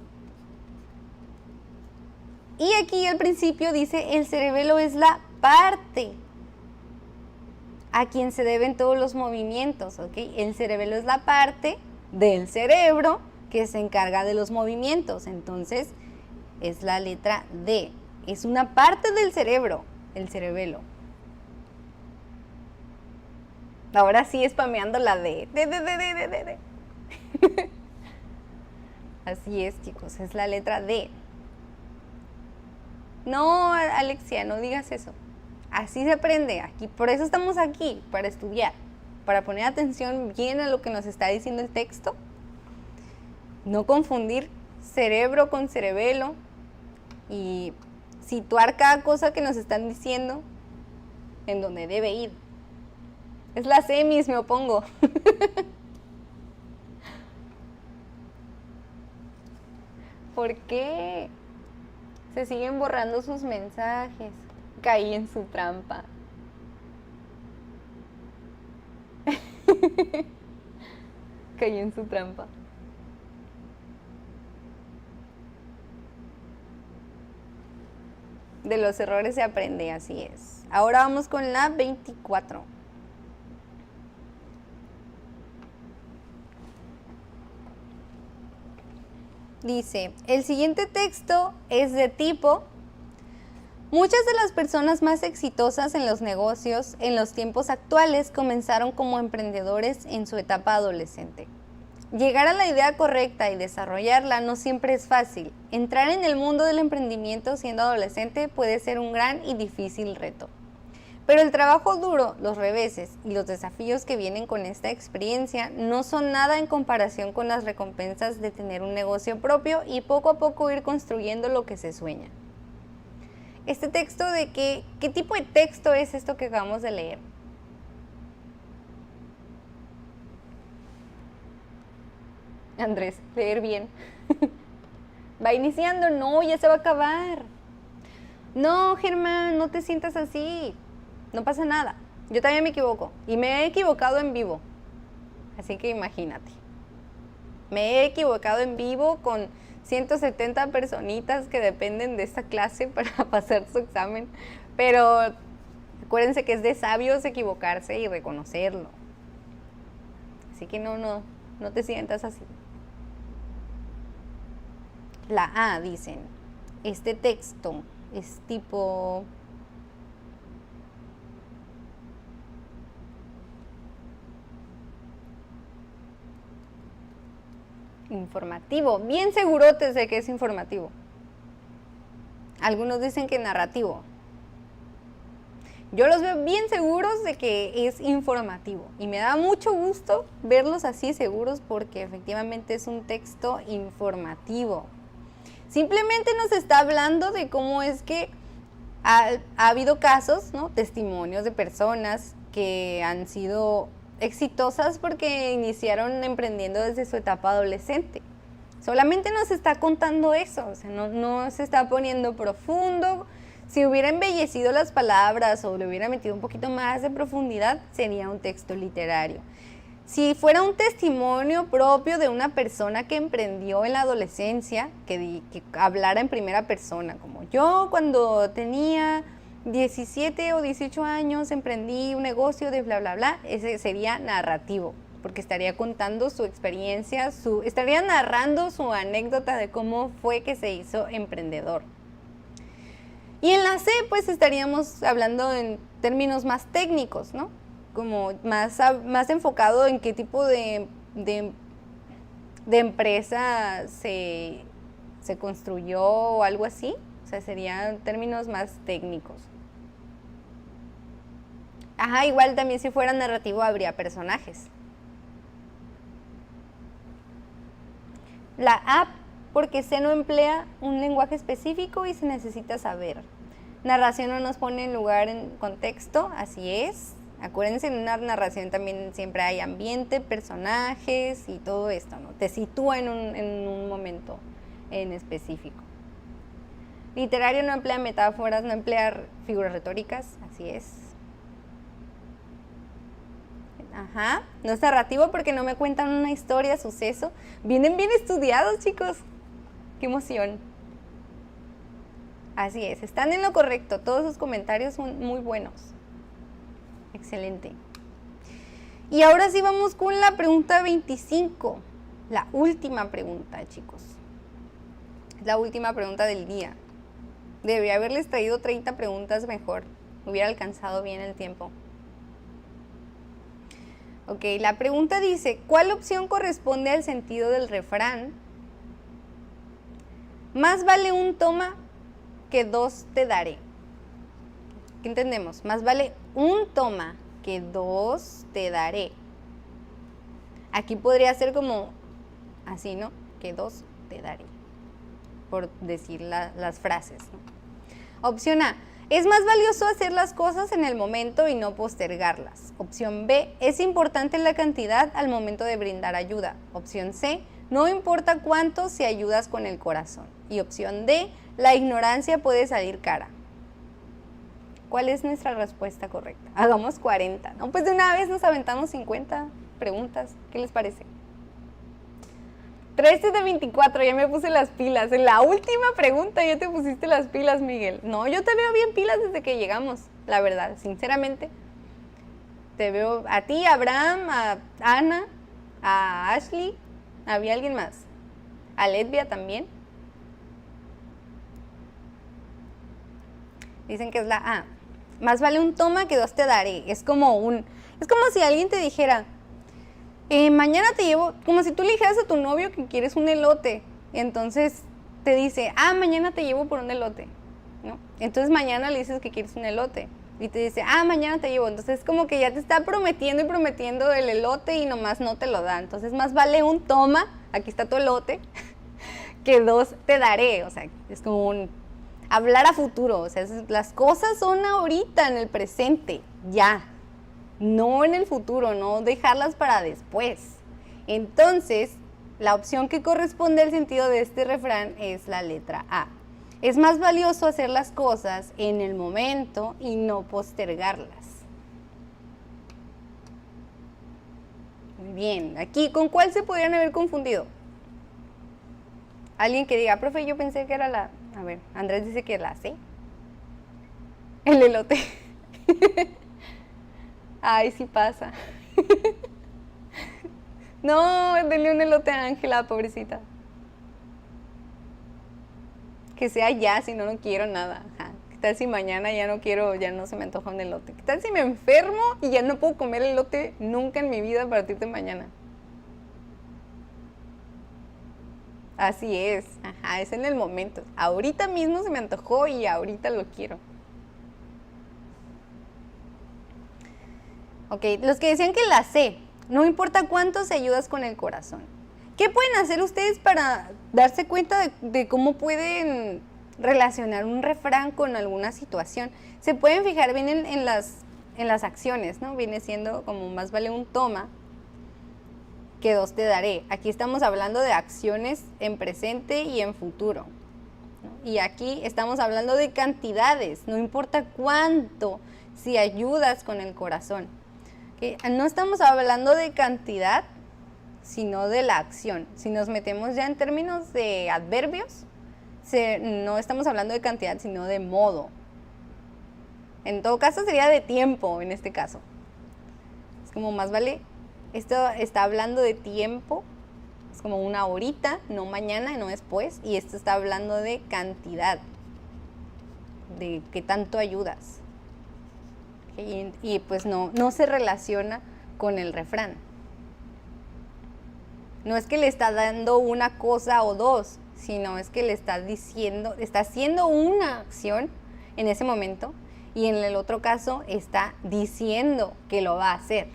Y aquí al principio dice, el cerebelo es la parte a quien se deben todos los movimientos, ¿ok? El cerebelo es la parte del cerebro que se encarga de los movimientos. Entonces, es la letra D. Es una parte del cerebro, el cerebelo. Ahora sí spameando la D. D. Así es, chicos, es la letra D. No, Alexia, no digas eso. Así se aprende aquí. Por eso estamos aquí, para estudiar, para poner atención bien a lo que nos está diciendo el texto. No confundir cerebro con cerebelo y situar cada cosa que nos están diciendo en donde debe ir. Es la semis, me opongo. ¿Por qué? Se siguen borrando sus mensajes. Caí en su trampa. Caí en su trampa. De los errores se aprende, así es. Ahora vamos con la 24. Dice, el siguiente texto es de tipo: muchas de las personas más exitosas en los negocios en los tiempos actuales comenzaron como emprendedores en su etapa adolescente. Llegar a la idea correcta y desarrollarla no siempre es fácil. Entrar en el mundo del emprendimiento siendo adolescente puede ser un gran y difícil reto. Pero el trabajo duro, los reveses y los desafíos que vienen con esta experiencia no son nada en comparación con las recompensas de tener un negocio propio y poco a poco ir construyendo lo que se sueña. Este texto de ¿qué tipo de texto es esto que acabamos de leer? Andrés, leer bien. Va iniciando, no, ya se va a acabar. No, Germán, no te sientas así. No pasa nada. Yo también me equivoco. Y me he equivocado en vivo. Así que imagínate. Me he equivocado en vivo con 170 personitas que dependen de esta clase para pasar su examen. Pero acuérdense que es de sabios equivocarse y reconocerlo. Así que no te sientas así. La A, dicen, este texto es tipo informativo. Bien segurotes de que es informativo. Algunos dicen que narrativo. Yo los veo bien seguros de que es informativo. Y me da mucho gusto verlos así seguros porque efectivamente es un texto informativo. Simplemente nos está hablando de cómo es que Ha habido casos, ¿no? Testimonios de personas que han sido exitosas porque iniciaron emprendiendo desde su etapa adolescente. Solamente nos está contando eso, o sea, no se está poniendo profundo. Si hubiera embellecido las palabras o le hubiera metido un poquito más de profundidad, sería un texto literario. Si fuera un testimonio propio de una persona que emprendió en la adolescencia, que hablara en primera persona, como yo cuando tenía 17 o 18 años emprendí un negocio de bla, bla, bla, ese sería narrativo, porque estaría contando su experiencia, estaría narrando su anécdota de cómo fue que se hizo emprendedor. Y en la C, pues estaríamos hablando en términos más técnicos, ¿no? Como más enfocado en qué tipo de empresa se construyó o algo así. O sea, serían términos más técnicos. Ajá, igual también si fuera narrativo habría personajes. La A, porque C no emplea un lenguaje específico y se necesita saber. Narración no nos pone en lugar en contexto, así es. Acuérdense, en una narración también siempre hay ambiente, personajes y todo esto, ¿no? Te sitúa en un momento en específico. Literario no emplea metáforas, no emplea figuras retóricas, así es. Ajá, no es narrativo porque no me cuentan una historia, suceso. Vienen bien estudiados, chicos. ¡Qué emoción! Así es, están en lo correcto. Todos sus comentarios son muy buenos. Excelente. Y ahora sí vamos con la pregunta 25. La última pregunta, chicos. La última pregunta del día. Debería haberles traído 30 preguntas mejor. Hubiera alcanzado bien el tiempo. Ok, la pregunta dice, ¿cuál opción corresponde al sentido del refrán? Más vale un toma que dos te daré. ¿Qué entendemos? Más vale un toma que dos te daré. Aquí podría ser como así, ¿no? Que dos te daré, por decir las frases, ¿no? Opción A, es más valioso hacer las cosas en el momento y no postergarlas. Opción B, es importante la cantidad al momento de brindar ayuda. Opción C, no importa cuánto si ayudas con el corazón. Y opción D, la ignorancia puede salir cara. ¿Cuál es nuestra respuesta correcta? Hagamos 40, ¿no? Pues de una vez nos aventamos 50 preguntas. ¿Qué les parece? 13 de 24, ya me puse las pilas. En la última pregunta ya te pusiste las pilas, Miguel. No, yo te veo bien pilas desde que llegamos, la verdad, sinceramente. Te veo a ti, a Abraham, a Ana, a Ashley. ¿Había alguien más? A Letvia también. Dicen que es la A. Más vale un toma que dos te daré. Es como si alguien te dijera, mañana te llevo, como si tú le dijeras a tu novio que quieres un elote. Entonces te dice, mañana te llevo por un elote, ¿no? Entonces mañana le dices que quieres un elote. Y te dice, mañana te llevo. Entonces es como que ya te está prometiendo y prometiendo el elote y nomás no te lo da. Entonces más vale un toma, aquí está tu elote, que dos te daré. O sea, es como hablar a futuro. O sea, las cosas son ahorita, en el presente, ya. No en el futuro, no dejarlas para después. Entonces, la opción que corresponde al sentido de este refrán es la letra A. Es más valioso hacer las cosas en el momento y no postergarlas. Muy bien, aquí, ¿con cuál se podrían haber confundido? Alguien que diga, profe, yo pensé que era la... A ver, Andrés dice que la C. El elote. Ay, sí pasa. No, denle un elote a Ángela, pobrecita. Que sea ya, si no, no quiero nada. Ajá. ¿Qué tal si mañana ya no quiero, ya no se me antoja un elote? ¿Qué tal si me enfermo y ya no puedo comer elote nunca en mi vida a partir de mañana? Así es, ajá, es en el momento. Ahorita mismo se me antojó y ahorita lo quiero. Ok, los que decían que la C, no importa cuánto se ayudas con el corazón. ¿Qué pueden hacer ustedes para darse cuenta de cómo pueden relacionar un refrán con alguna situación. Se pueden fijar bien en las acciones, ¿no? Viene siendo como más vale un toma que dos te daré. Aquí estamos hablando de acciones en presente y en futuro, ¿no? Y aquí estamos hablando de cantidades, no importa cuánto, si ayudas con el corazón. ¿Okay? No estamos hablando de cantidad, sino de la acción. Si nos metemos ya en términos de adverbios, no estamos hablando de cantidad, sino de modo. En todo caso sería de tiempo en este caso. Es como más vale, esto está hablando de tiempo, es como una horita, no mañana, no después, y esto está hablando de cantidad, de qué tanto ayudas. Y pues no se relaciona con el refrán. No es que le está dando una cosa o dos, sino es que le está diciendo, está haciendo una acción en ese momento y en el otro caso está diciendo que lo va a hacer.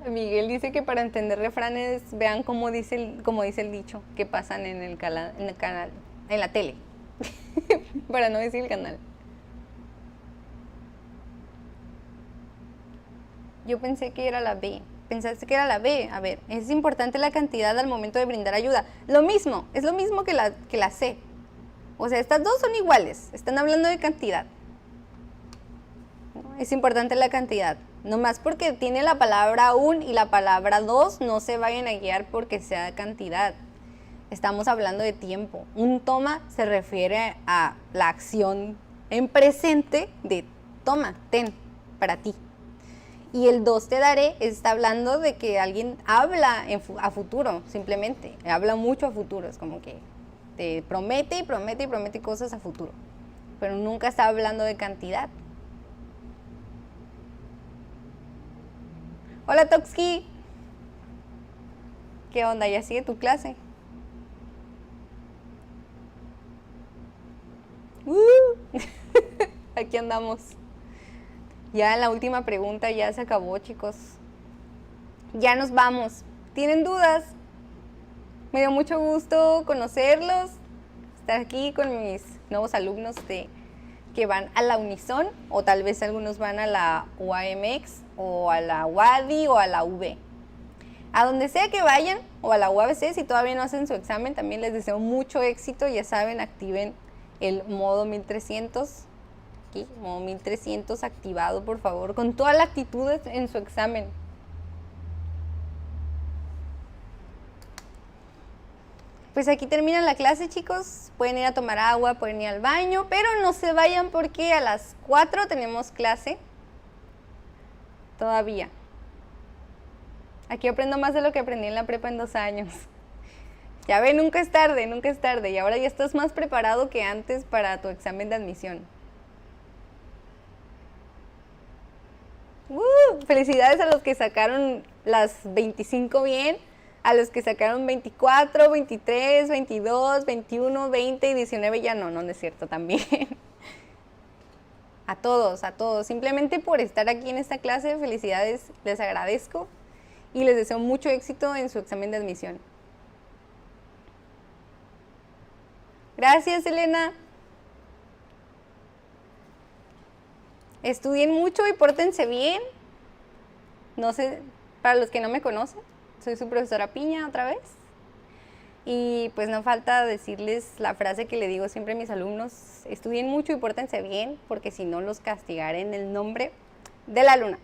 Miguel dice que para entender refranes vean cómo dice el dicho que pasan en el canal, en la tele, para no decir el canal. Yo pensé que era la B. Pensaste que era la B. A ver, es importante la cantidad al momento de brindar ayuda. Lo mismo, es lo mismo que la C. O sea, estas dos son iguales. Están hablando de cantidad. Es importante la cantidad. Nomás porque tiene la palabra un y la palabra dos, no se vayan a guiar porque sea cantidad. Estamos hablando de tiempo. Un toma se refiere a la acción en presente de toma, ten, para ti. Y el dos te daré está hablando de que alguien habla a futuro, simplemente. Habla mucho a futuro, es como que te promete y promete y promete cosas a futuro. Pero nunca está hablando de cantidad. Hola Toxki. ¿Qué onda? ¿Ya sigue tu clase? Aquí andamos. Ya la última pregunta ya se acabó, chicos. Ya nos vamos. ¿Tienen dudas? Me dio mucho gusto conocerlos, estar aquí con mis nuevos alumnos que van a la Unison, o tal vez algunos van a la UAMX, o a la UADY, o a la UB. A donde sea que vayan, o a la UABC, si todavía no hacen su examen, también les deseo mucho éxito. Ya saben, activen el modo 1300. Aquí, modo 1300 activado, por favor, con toda la actitud en su examen. Pues aquí termina la clase, chicos. Pueden ir a tomar agua, pueden ir al baño, pero no se vayan porque a las 4 tenemos clase todavía. Aquí aprendo más de lo que aprendí en la prepa en 2 años. Ya ven, nunca es tarde, nunca es tarde. Y ahora ya estás más preparado que antes para tu examen de admisión. Felicidades a los que sacaron las 25 bien, a los que sacaron 24, 23, 22, 21, 20 y 19 ya no es cierto también. A todos, simplemente por estar aquí en esta clase, felicidades, les agradezco y les deseo mucho éxito en su examen de admisión. Gracias, Elena. Estudien mucho y pórtense bien. No sé, para los que no me conocen, soy su profesora Piña otra vez. Y pues no falta decirles la frase que le digo siempre a mis alumnos: estudien mucho y pórtense bien, porque si no los castigaré en el nombre de la luna.